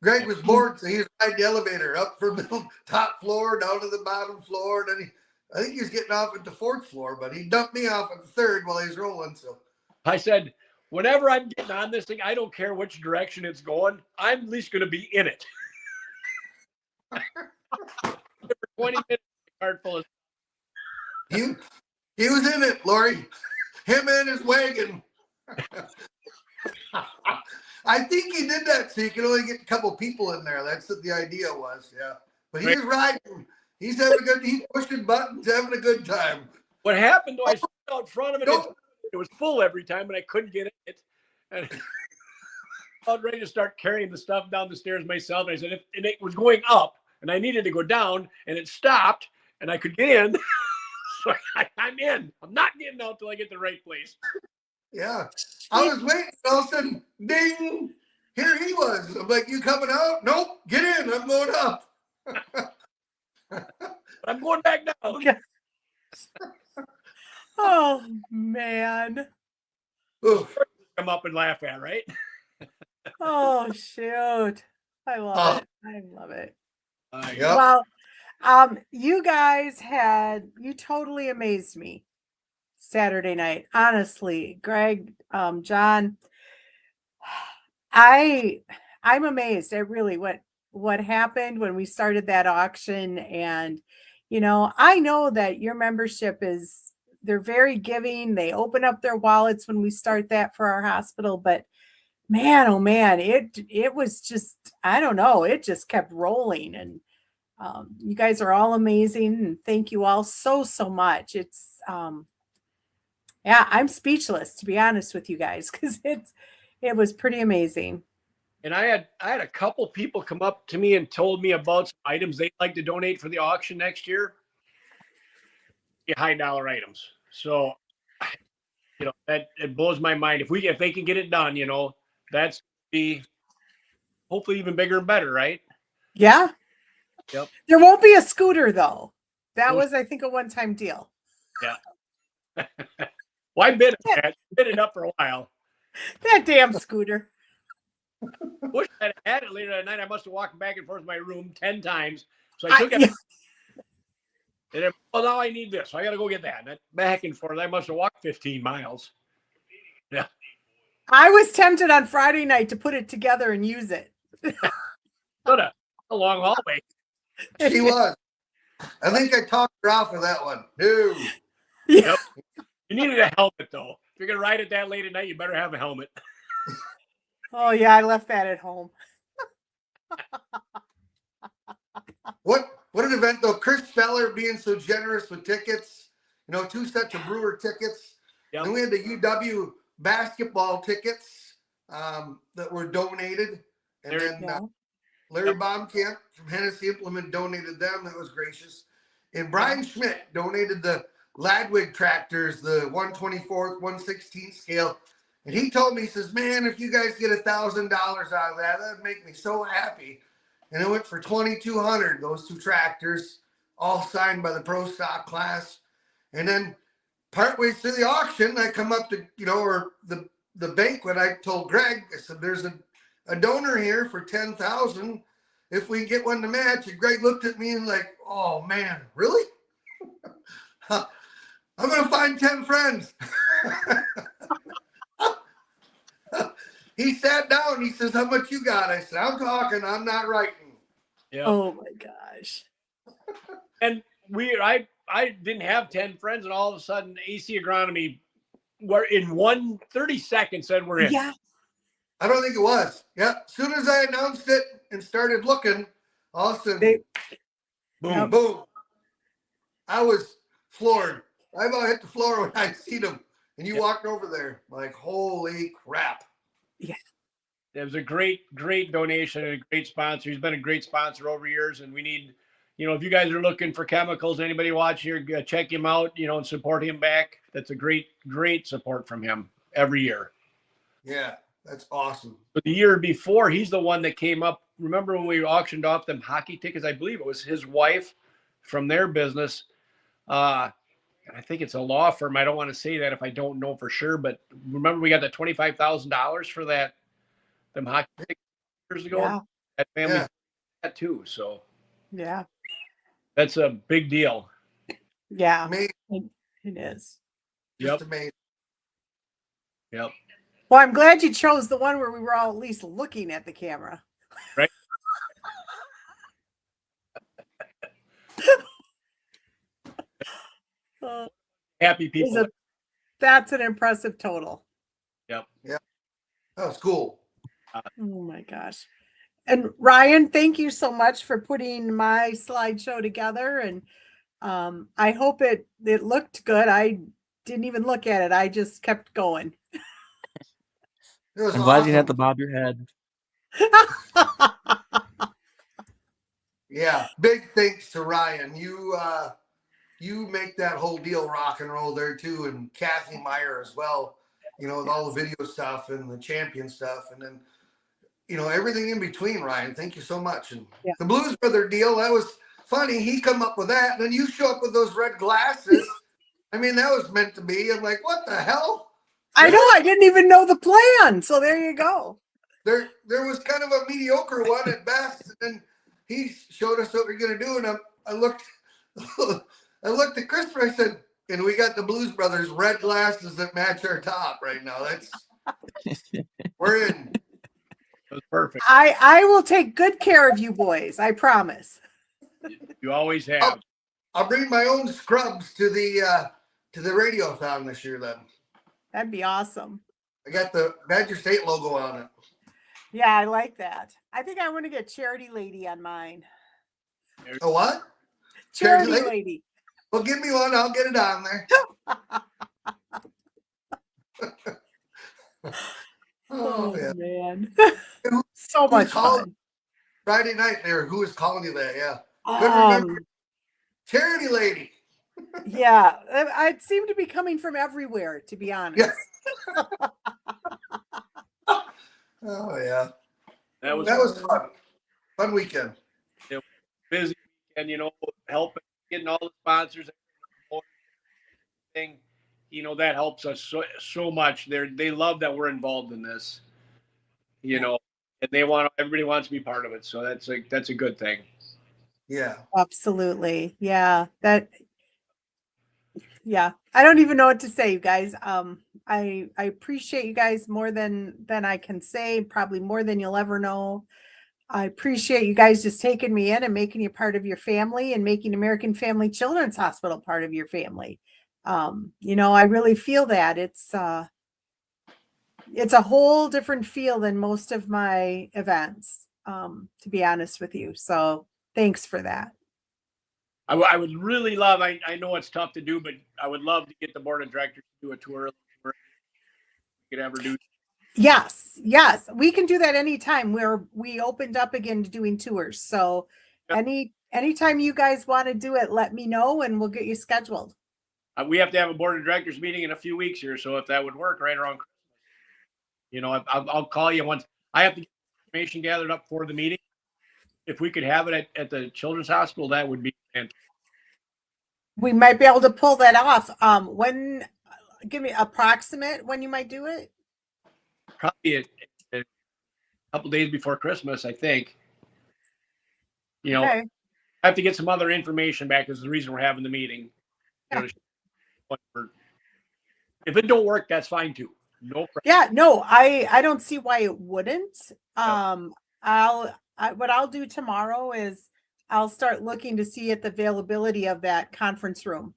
Greg was bored, so he was riding the elevator up from the top floor down to the bottom floor. And then I think he was getting off at the fourth floor, but he dumped me off at the third while he was rolling. So I said, whenever I'm getting on this thing, I don't care which direction it's going. I'm at least going to be in it. For 20 minutes, cart full of. He was in it, Lori. Him and his wagon. I think he did that so you can only get a couple people in there. That's what the idea was. Yeah. But he's riding. He's having a good. He's pushing buttons, having a good time. What happened though? I stood out front of it. Don't- It was full every time, and I couldn't get in it. And I was ready to start carrying the stuff down the stairs myself. And I said, and it was going up, and I needed to go down, and it stopped, and I could get in. So I'm in. I'm not getting out till I get the right place. Yeah. I was waiting. All of a sudden, ding! Here he was. I'm like, you coming out? Nope. Get in. I'm going up. I'm going back down. Oh man. Oof. Come up and laugh at, right? Oh shoot. I love it. I love it. Yep. Well, you guys you totally amazed me Saturday night. Honestly, Greg, John, I'm amazed at really what happened when we started that auction. And I know that your membership they're very giving. They open up their wallets when we start that for our hospital, but man, oh man, it was just, I don't know, it just kept rolling. And you guys are all amazing, and thank you all so much. It's yeah, I'm speechless, to be honest with you guys, because it was pretty amazing. And I had a couple people come up to me and told me about some items they'd like to donate for the auction next year. High dollar items. So that it blows my mind. If they can get it done, that's be hopefully even bigger and better, right? Yeah. Yep. There won't be a scooter though. That was, I think, a one-time deal. Yeah. Well, I bid it up for a while. That damn scooter. Wish I had it later that night. I must have walked back and forth to my room 10 times. So I took it. Yeah. And then, now I need this. So I got to go get that. And back and forth. I must have walked 15 miles. Yeah. I was tempted on Friday night to put it together and use it. What a long hallway. She was. I think I talked her off of that one. No. Yep. You needed a helmet, though. If you're going to ride it that late at night, you better have a helmet. Oh, yeah, I left that at home. What an event, though. Chris Feller being so generous with tickets. 2 sets of Brewer tickets. Yep. Then we had the UW basketball tickets that were donated. And then Larry Baumkamp from Hennessy Implement donated them. That was gracious. And Brian Schmidt donated the Ladwig tractors, the 1/24th, 1/16th scale. And he told me, he says, man, if you guys get $1,000 out of that, that'd make me so happy. And it went for $2,200, those 2 tractors, all signed by the pro stock class. And then partway through the auction, I come up to, or the banquet, I told Greg, I said, there's a donor here for $10,000 if we get one to match. And Greg looked at me and like, oh man, really? I'm going to find 10 friends. He sat down. He says, how much you got? I said, I'm talking. I'm not writing. Yeah. Oh my gosh. And I didn't have 10 friends, and all of a sudden AC Agronomy were in 30 seconds said we're in. Yeah. I don't think it was. Yeah. As soon as I announced it and started looking, all of a sudden, boom, boom. I was floored. I about hit the floor when I seen him. And you walked over there like, holy crap. Yeah. It was a great donation and a great sponsor. He's been a great sponsor over years, and we need, if you guys are looking for chemicals, anybody watching here, check him out, and support him back. That's a great support from him every year. Yeah, that's awesome. But the year before, he's the one that came up. Remember when we auctioned off them hockey tickets? I believe it was his wife from their business. I think it's a law firm. I don't want to say that if I don't know for sure, but remember we got that $25,000 for them hockey tickets years ago. Yeah. That family did that too. So Yeah. that's a big deal. Yeah. Amazing. It is. Just amazing. Yep. Well, I'm glad you chose the one where we were all at least looking at the camera. Right. Happy people. That's an impressive total. Yep. Yeah. That was cool. Oh my gosh. And Ryan, thank you so much for putting my slideshow together. And I hope it looked good. I didn't even look at it. I just kept going. It was I'm glad you didn't have awesome. to bob your head. Yeah, big thanks to Ryan. You make that whole deal rock and roll there too, and Kathy Meyer as well. You know, with all the video stuff and the champion stuff, and then everything in between. Ryan, thank you so much. And Yeah. the Blues Brother deal, that was funny. He come up with that, and then you show up with those red glasses. I mean, that was meant to be. I'm like, what the hell? I know. I didn't even know the plan. So there you go. There was kind of a mediocre one at best, and then he showed us what we're gonna do, and I looked I looked at Christopher. I said, and we got the Blues Brothers red glasses that match our top right now. We're in. That was perfect. I will take good care of you boys. I promise. You always have. I'll bring my own scrubs to the radiothon this year. Then That'd be awesome. I got the Badger State logo on it. Yeah, I like that. I think I want to get Charity Lady on mine. A what? Charity Charity Lady. Well, give me one. I'll get it on there. Oh yeah. Man. Who- So much called fun. Friday night there. Who was calling you that? Yeah. Couldn't remember. Charity Lady. Yeah, it seemed to be coming from everywhere, to be honest. Yeah. Oh yeah. That was fun. Fun weekend. Busy and helping getting all the sponsors thing. That helps us so much. They love that we're involved in this. And everybody wants to be part of it. So that's a good thing. Yeah. Absolutely. Yeah. Yeah. I don't even know what to say, you guys. I appreciate you guys more than I can say, probably more than you'll ever know. I appreciate you guys just taking me in and making you part of your family and making American Family Children's Hospital part of your family. I really feel that it's a whole different feel than most of my events, to be honest with you. So thanks for that. I would really love, I know it's tough to do, but I would love to get the board of directors to do a tour. We could ever do. Yes. We can do that anytime. We opened up again to doing tours. So Yep. anytime you guys want to do it, let me know and we'll get you scheduled. We have to have a board of directors meeting in a few weeks here. So if that would work right around Christmas, I'll call you once I have to get information gathered up for the meeting. If we could have it at the Children's Hospital, that would be fantastic. We might be able to pull that off. Give me approximate when you might do it. Probably a couple days before Christmas, I think. Okay. I have to get some other information back. Is the reason we're having the meeting. Yeah. If it don't work, that's fine too. No problem. Yeah, no, I don't see why it wouldn't. What I'll do tomorrow is I'll start looking to see at the availability of that conference room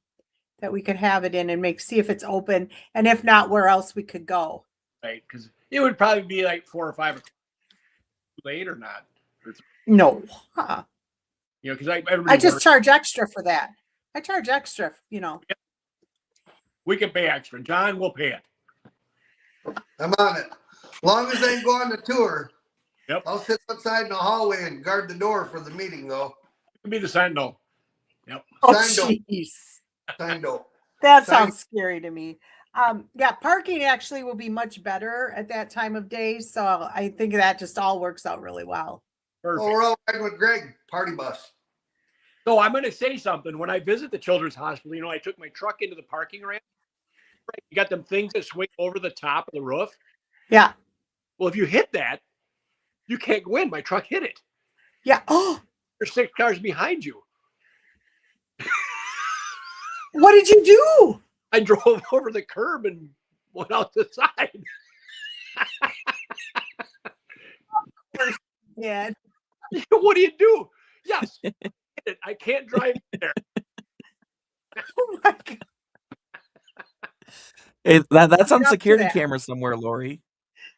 that we could have it in and see if it's open, and if not, where else we could go. Right, because it would probably be like 4 or 5 o'clock. Late or not? No, Because I just charge extra for that. I charge extra, We can pay extra. John will pay it. I'm on it. As long as I go on the tour. Yep. I'll sit outside in the hallway and guard the door for the meeting, though. It can be the Sentinel. Yep. Oh, Signed jeez. Signed up. That Signed. sounds scary to me. Yeah, parking actually will be much better at that time of day. So I think that just all works out really well. Perfect. Oh, we're all riding with Greg, party bus. So I'm going to say something. When I visit the Children's Hospital, I took my truck into the parking ramp. Right? You got them things that swing over the top of the roof. Yeah. Well, if you hit that, you can't go in. My truck hit it. Yeah. Oh, There's 6 cars behind you. what did you do? I drove over the curb and went out the side. Yeah. What do you do? Yes. I can't drive there. Oh my God. Hey, that's on Up to security that. camera somewhere, Lori.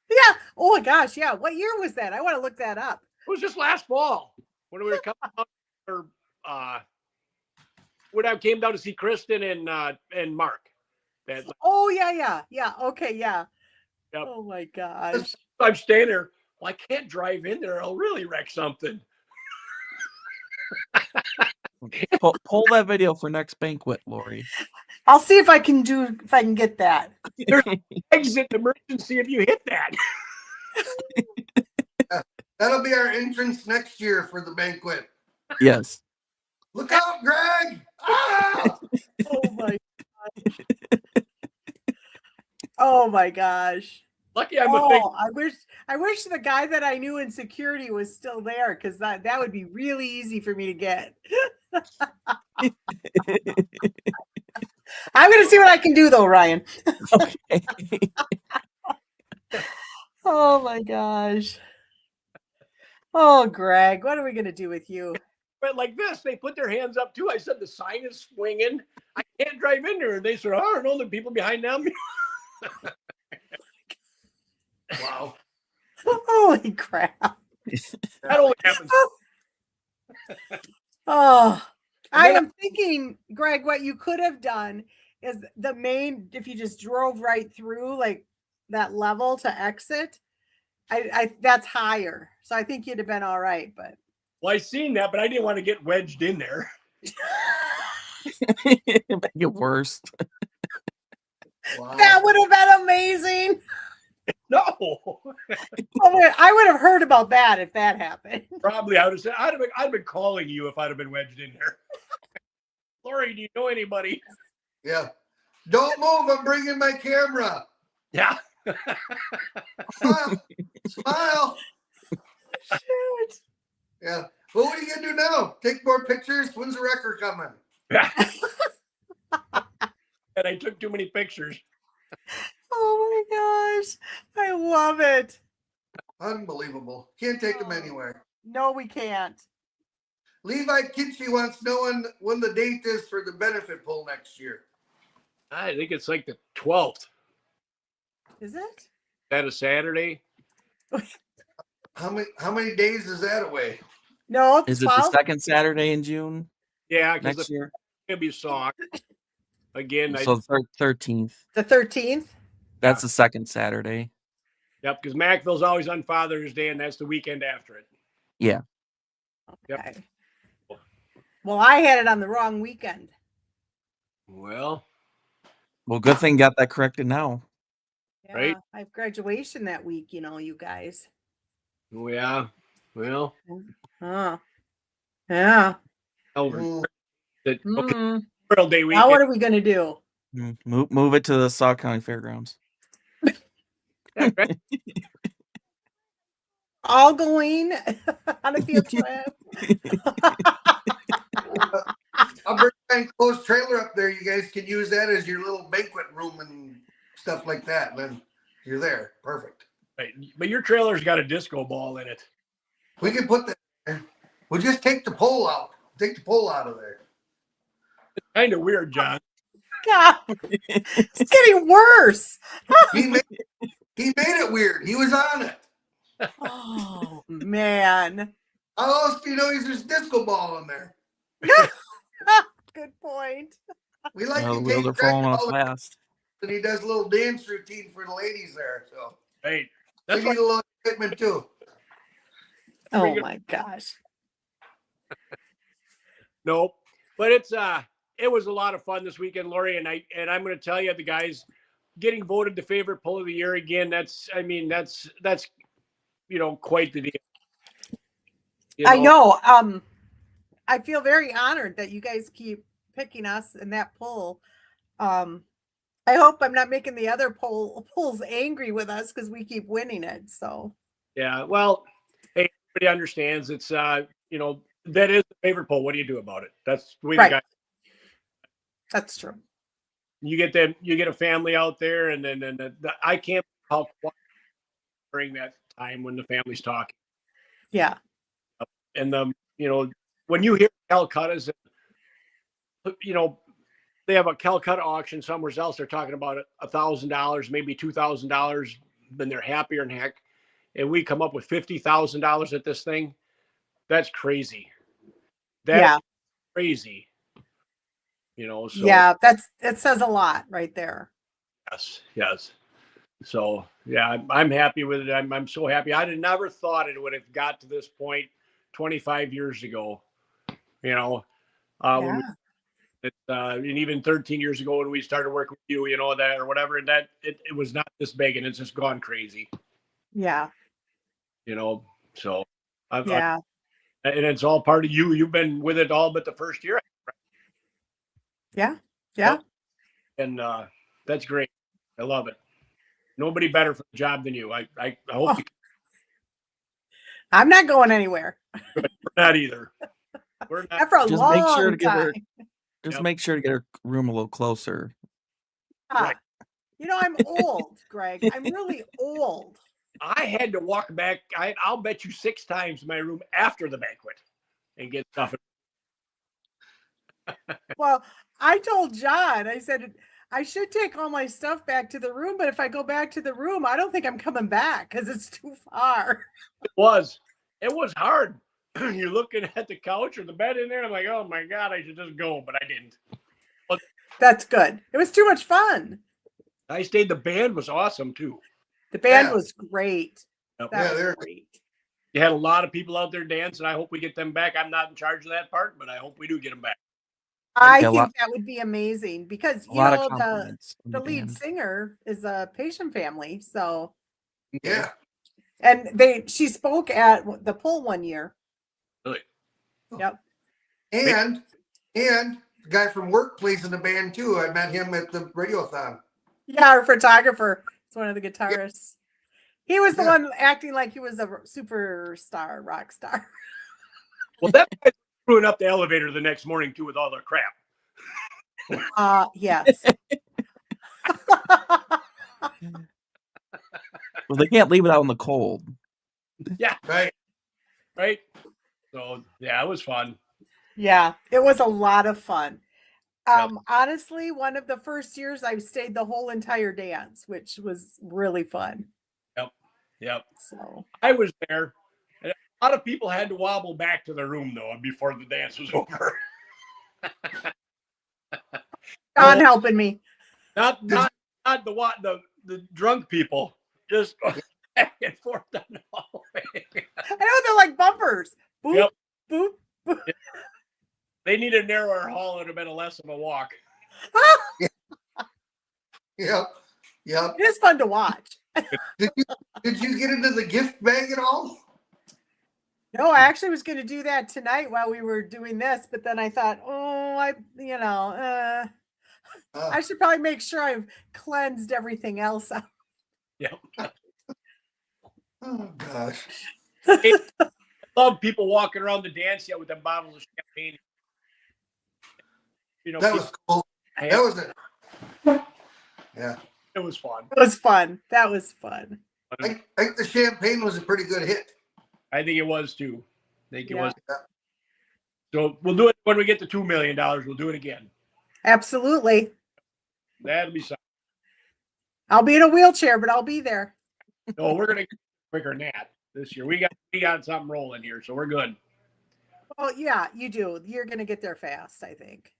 Yeah. Oh my gosh. Yeah. What year was that? I want to look that up. It was just last fall when we were coming out, or when I came down to see Kristen and Mark. That, Oh yeah, yeah, yeah. Okay, yeah. yep. Oh my gosh. I'm staying there. Well, I can't drive in there. I'll really wreck something. Pull that video for next banquet, Lori. I'll see if I can get that. There's exit emergency if you hit that. That'll be our entrance next year for the banquet. Yes. Look out, Greg! Ah! Oh my gosh. Oh my gosh. Lucky I'm a big. I wish the guy that I knew in security was still there, because that would be really easy for me to get. I'm gonna see what I can do though, Ryan. Okay. Oh my gosh. Oh, Greg, what are we gonna do with you? But like this, they put their hands up too. I said the sign is swinging. I can't drive in there. And they said, "Oh, no, the people behind them." Wow. Holy crap. That only happens. Oh, I am thinking, Greg, what you could have done is the main, if you just drove right through like that level to exit, I that's higher. So I think you'd have been all right, but Well, I seen that, but I didn't want to get wedged in there. Make it worse. Wow. that would have been amazing. No. I would have heard about that if that happened. Probably I would have said, I'd have been calling you if I'd have been wedged in there. Lori, do you know anybody? Yeah. Don't move. I'm bringing my camera. Yeah. Smile. Smile. Shoot. Yeah. Well, what are you going to do now? Take more pictures? When's the record coming? And I took too many pictures. Oh my gosh. I love it. Unbelievable. Can't take them anywhere. No, we can't. Levi Kinchy wants to know when the date is for the benefit pool next year. I think it's like the 12th. Is it? Is that a Saturday? How many days is that away? No, Is it 12? the second Saturday in June Yeah, because next year? it's gonna be soft. Again, So 13th. The 13th? That's the second Saturday. yep, because Macville's always on Father's Day, and that's the weekend after it. Yeah. Yep. Okay. Well, I had it on the wrong weekend. Well, Well, good thing got that corrected now. Yeah, Right. I have graduation that week, you guys. yeah. Well, Huh. Yeah. over Mm, the Mm. Memorial Day Now weekend. what are we gonna do? Move it to the Sauk County Fairgrounds. Yeah, right? All going on a field trip. I'll bring my enclosed trailer up there. You guys can use that as your little banquet room and stuff like that. And then you're there. Perfect. Right. But your trailer's got a disco ball in it. We can put that there. We'll just take the pole out. Take the pole out of there. Kind of weird, John. God, it's getting worse. He made it weird. He was on it. Oh man. How else do you know there's disco ball in there? Good point. We like The to wheels are take Greg falling off all fast. and he does a little dance routine for the ladies there. So Right. we That's need why a little equipment too. Oh my gosh. nope. But it was a lot of fun this weekend, Lori, and I'm going to tell you, the guys getting voted the favorite pull of the year again. That's quite the deal. I know. I feel very honored that you guys keep picking us in that poll. I hope I'm not making the other polls angry with us because we keep winning it. So Yeah. Well, hey, everybody understands it's that is the favorite poll. What do you do about it? That's the way Right. the guys. that's true. You get a family out there, and then I can't help during that time when the family's talking. Yeah. And when you hear Calcutta's, they have a Calcutta auction somewhere else. They're talking about $1,000, maybe $2,000 and they're happier than heck. And we come up with $50,000 at this thing. That's crazy. That's crazy. You know, so yeah, it says a lot right there. yes. So yeah, I'm happy with it. I'm so happy. I'd have never thought it would have got to this point 25 years ago. You know, when and even 13 years ago when we started working with you, you know, that or whatever, and that it was not this big, and it's just gone crazy. Yeah. You know, so and it's all part of you. You've been with it all but the first year. Yeah. And that's great. I love it. Nobody better for the job than you. I hope I'm not going anywhere. We're not either. We're not. Not for a Just long make sure to get time. her. Just make sure to get her room a little closer. Right. You know, I'm old, Greg. I'm really old. I had to walk back. I'll bet you 6 times in my room after the banquet and get stuff. Well, I told John, I said, I should take all my stuff back to the room, but if I go back to the room, I don't think I'm coming back because it's too far. It was hard. You're looking at the couch or the bed in there. And I'm like, oh my God, I should just go, but I didn't. But that's good. It was too much fun. I stayed. The band was awesome too. The band was great. Yep. That was great. You had a lot of people out there dancing. I hope we get them back. I'm not in charge of that part, but I hope we do get them back. I think that would be amazing because you know the lead singer is a Patient family, so yeah. And she spoke at the poll one year. Really? Yep. And the guy from work plays in the band too. I met him at the radiothon. Yeah, our photographer. It's one of the guitarists. Yeah. He was the one acting like he was a superstar, rock star. Well, that guy screwing up the elevator the next morning too with all their crap. Yes. Well, they can't leave it out in the cold. Yeah. Right. So yeah, it was fun. Yeah, it was a lot of fun. Honestly, one of the first years I've stayed the whole entire dance, which was really fun. Yep. So I was there. And a lot of people had to wobble back to their room though before the dance was over. John helping me. Not the drunk people. Just back and forth down the hallway. I know they're like bumpers. Boop, boop, boop. Yep. They need a narrower hall. It would have been less of a walk. Yep. It is fun to watch. Did you get into the gift bag at all? No, I actually was going to do that tonight while we were doing this, but then I thought, I should probably make sure I've cleansed everything else out. Yep. Oh gosh. I love people walking around the dance yet with them bottles of champagne. You know, that was cool. That was it. Yeah. It was fun. It was fun. That was fun. I think the champagne was a pretty good hit. I think it was too. I think it was. So we'll do it when we get to $2 million. We'll do it again. Absolutely. That'll be something. I'll be in a wheelchair, but I'll be there. No, we're gonna get quicker than that this year. We got something rolling here, so we're good. Well, yeah, you do. You're gonna get there fast, I think.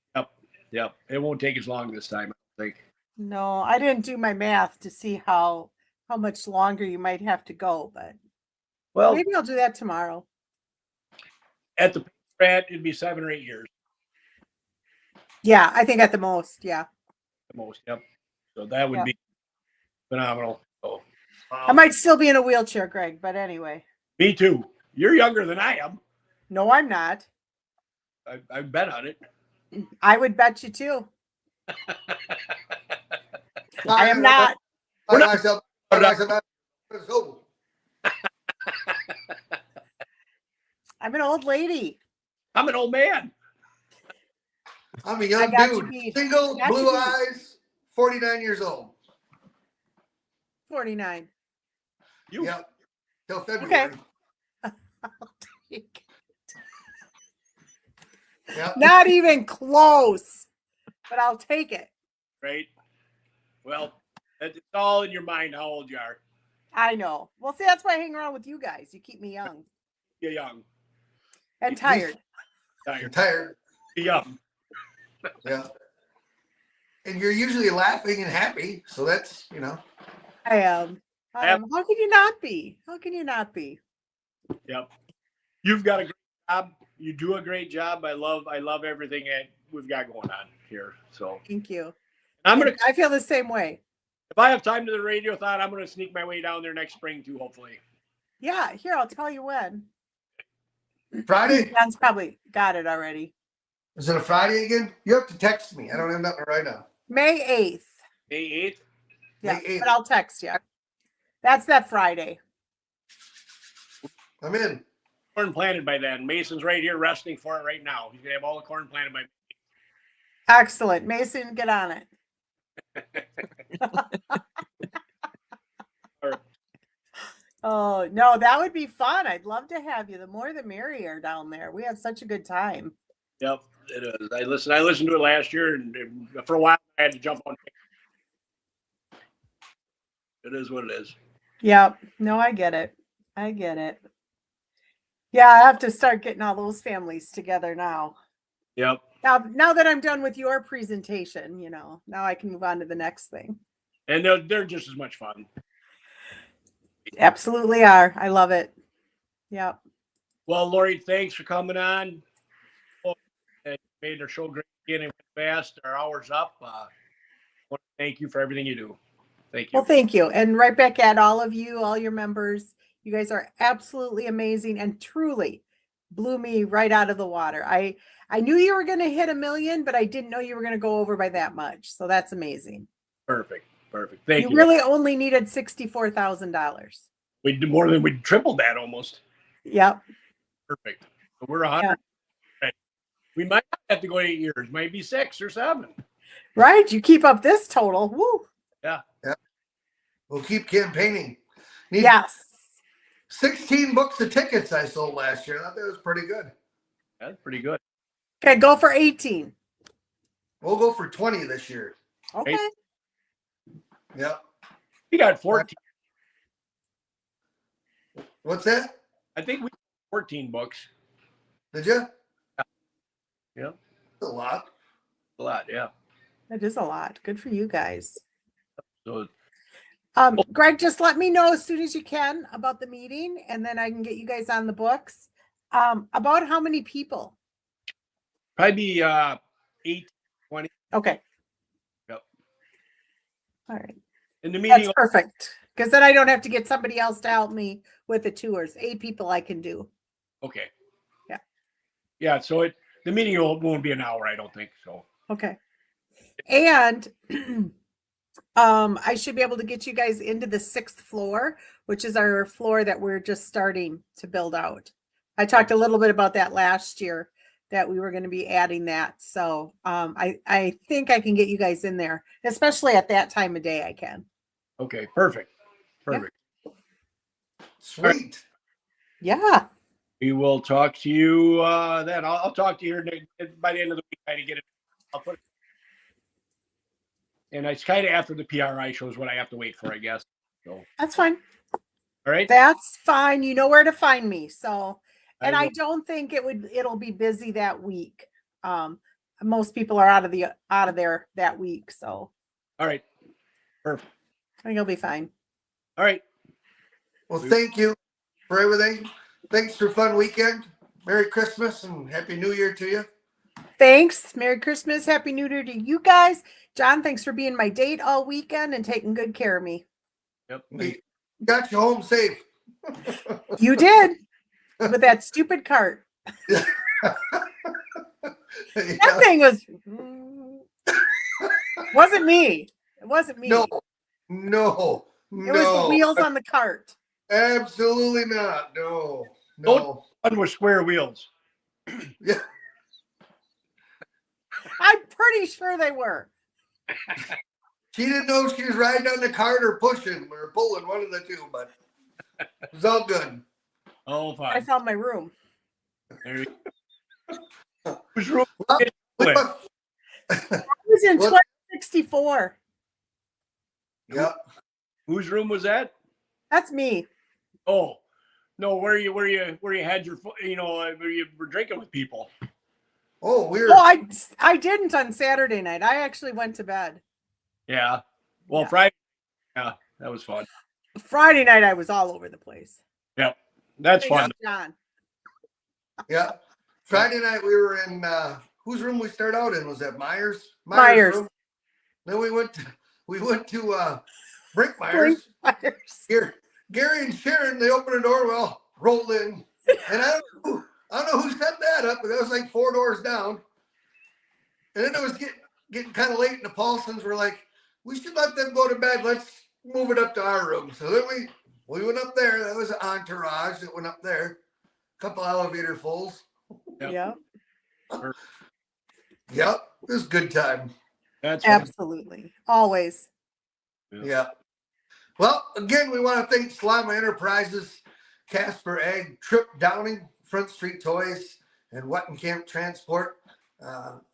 Yep. It won't take as long this time, I think. No, I didn't do my math to see how much longer you might have to go, but maybe I'll do that tomorrow. At the rate, it'd be 7 or 8 years. Yeah, I think at the most, yeah. The most, yep. So that would be phenomenal. So, I might still be in a wheelchair, Greg, but anyway. Me too. You're younger than I am. No, I'm not. I bet on it. I would bet you too. I am not. I'm an old lady. I'm an old man. I'm a young dude. Single, blue eyes, 49 years old. 49. Yep. Till February. Okay. I'll take it. Yep. Not even close, but I'll take it. Right. Well, it's all in your mind how old you are. I know. Well, see, that's why I hang around with you guys. You keep me young You're young. and tired. You're tired. You're young. Yeah. And you're usually laughing and happy. So that's, I am. How can you not be? How can you not be? Yep. You've got a great job. You do a great job. I love everything that we've got going on here. So Thank you. I feel the same way. if I have time to the radio thought, I'm gonna sneak my way down there next spring too, hopefully. Yeah, here, I'll tell you when. Friday. John's probably got it already. Is it a Friday again? You have to text me. I don't have nothing to write down. May 8th. May 8th? Yeah, May 8th. but I'll text you. That's that Friday. I'm in. Corn planted by then. Mason's right here resting for it right now. He's gonna have all the corn planted by. Excellent. Mason, get on it. Oh, no, that would be fun. I'd love to have you. The more the merrier down there. We had such a good time. Yep, it is. I listened to it last year, and for a while I had to jump on. It is what it is. Yep. No, I get it. I get it. Yeah, I have to start getting all those families together now. Yep. Now that I'm done with your presentation, now I can move on to the next thing. And they're just as much fun. Absolutely are. I love it. Yep. Well, Lori, thanks for coming on. And made our show great again and fast. Our hour's up. I want to thank you for everything you do. Thank you. Well, thank you. And right back at all of you, all your members. You guys are absolutely amazing and truly blew me right out of the water. I knew you were going to hit 1 million, but I didn't know you were going to go over by that much. So that's amazing. Perfect. Thank you. You really only needed $64,000. We did more than we tripled that almost. Yep. Perfect. So we're 100. Yeah. We might have to go 8 years, maybe 6 or 7. Right. You keep up this total. Woo. Yeah. We'll keep campaigning. Yes. 16 books of tickets I sold last year. I thought that was pretty good. That's pretty good. Okay, go for 18. We'll go for 20 this year. Okay. Yep. We got 14. What's that? I think we 14 books. Did you? Yeah. That's a lot. A lot, yeah. That is a lot. Good for you guys. So Greg, just let me know as soon as you can about the meeting, and then I can get you guys on the books. About how many people? probably 8, 20. Okay. Yep. All right. In the meeting. That's perfect. Because then I don't have to get somebody else to help me with the tours. 8 people I can do. Okay. Yeah. Yeah. So the meeting won't be an hour, I don't think so. Okay. And I should be able to get you guys into the 6th floor, which is our floor that we're just starting to build out. I talked a little bit about that last year, that we were going to be adding that. So I think I can get you guys in there, especially at that time of day I can. Okay. Perfect. Sweet. Yeah. We will talk to you then. I'll talk to you by the end of the week. Try to get it. I'll put it. And it's kind of after the PRI shows what I have to wait for, I guess. So, That's fine. all right. That's fine. You know where to find me. So, and I I will. don't think it'll be busy that week. Most people are out of there that week. So All right. Perfect. I think it'll be fine. All right. Well, thank you for everything. Thanks for a fun weekend. Merry Christmas and Happy New Year to you. Thanks. Merry Christmas. Happy New Year to you guys. John, thanks for being my date all weekend and taking good care of me. Yep. We got you home safe. You did with that stupid cart. Yeah. That thing wasn't me. It wasn't me. No. It was the wheels on the cart. Absolutely not. No. One with square wheels. Yeah. I'm pretty sure they were. She didn't know if she was riding on the cart or pushing or pulling, one of the two, but it was all good. Oh, I fine. found my room. There you go. Whose room? I was in What? 2064. Yeah. Whose room was that? That's me. Oh, no, where you had your, where you were drinking with people. Oh, we're Oh, I didn't on Saturday night. I actually went to bed. Yeah. Well, Yeah. Friday. Yeah, that was fun. Friday night I was all over the place. Yep. That's Thanks, fun. John. yeah. Friday night we were in whose room we started out in? Was that Myers? Myers. Room. Then we went to Brinkmeyer's. Blink Myers. Here, Gary and Sharon, they opened the door, well, roll in. And I don't know who set that up, but that was like 4 doors down. And then it was getting kind of late, and the Paulsons were like, we should let them go to bed. Let's move it up to our room. So then we went up there. That was an entourage that went up there. A couple elevator fulls. Yep. Yeah, Yep. It was a good time. That's fun. absolutely. Always. Yeah. Well, again, we want to thank Slama Enterprises, Casper Egg, Trip Downing, Front Street Toys, and Wettenkamp Transport.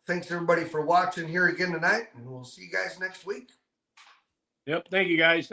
Thanks everybody for watching here again tonight, and we'll see you guys next week. Yep. Thank you, guys. Thank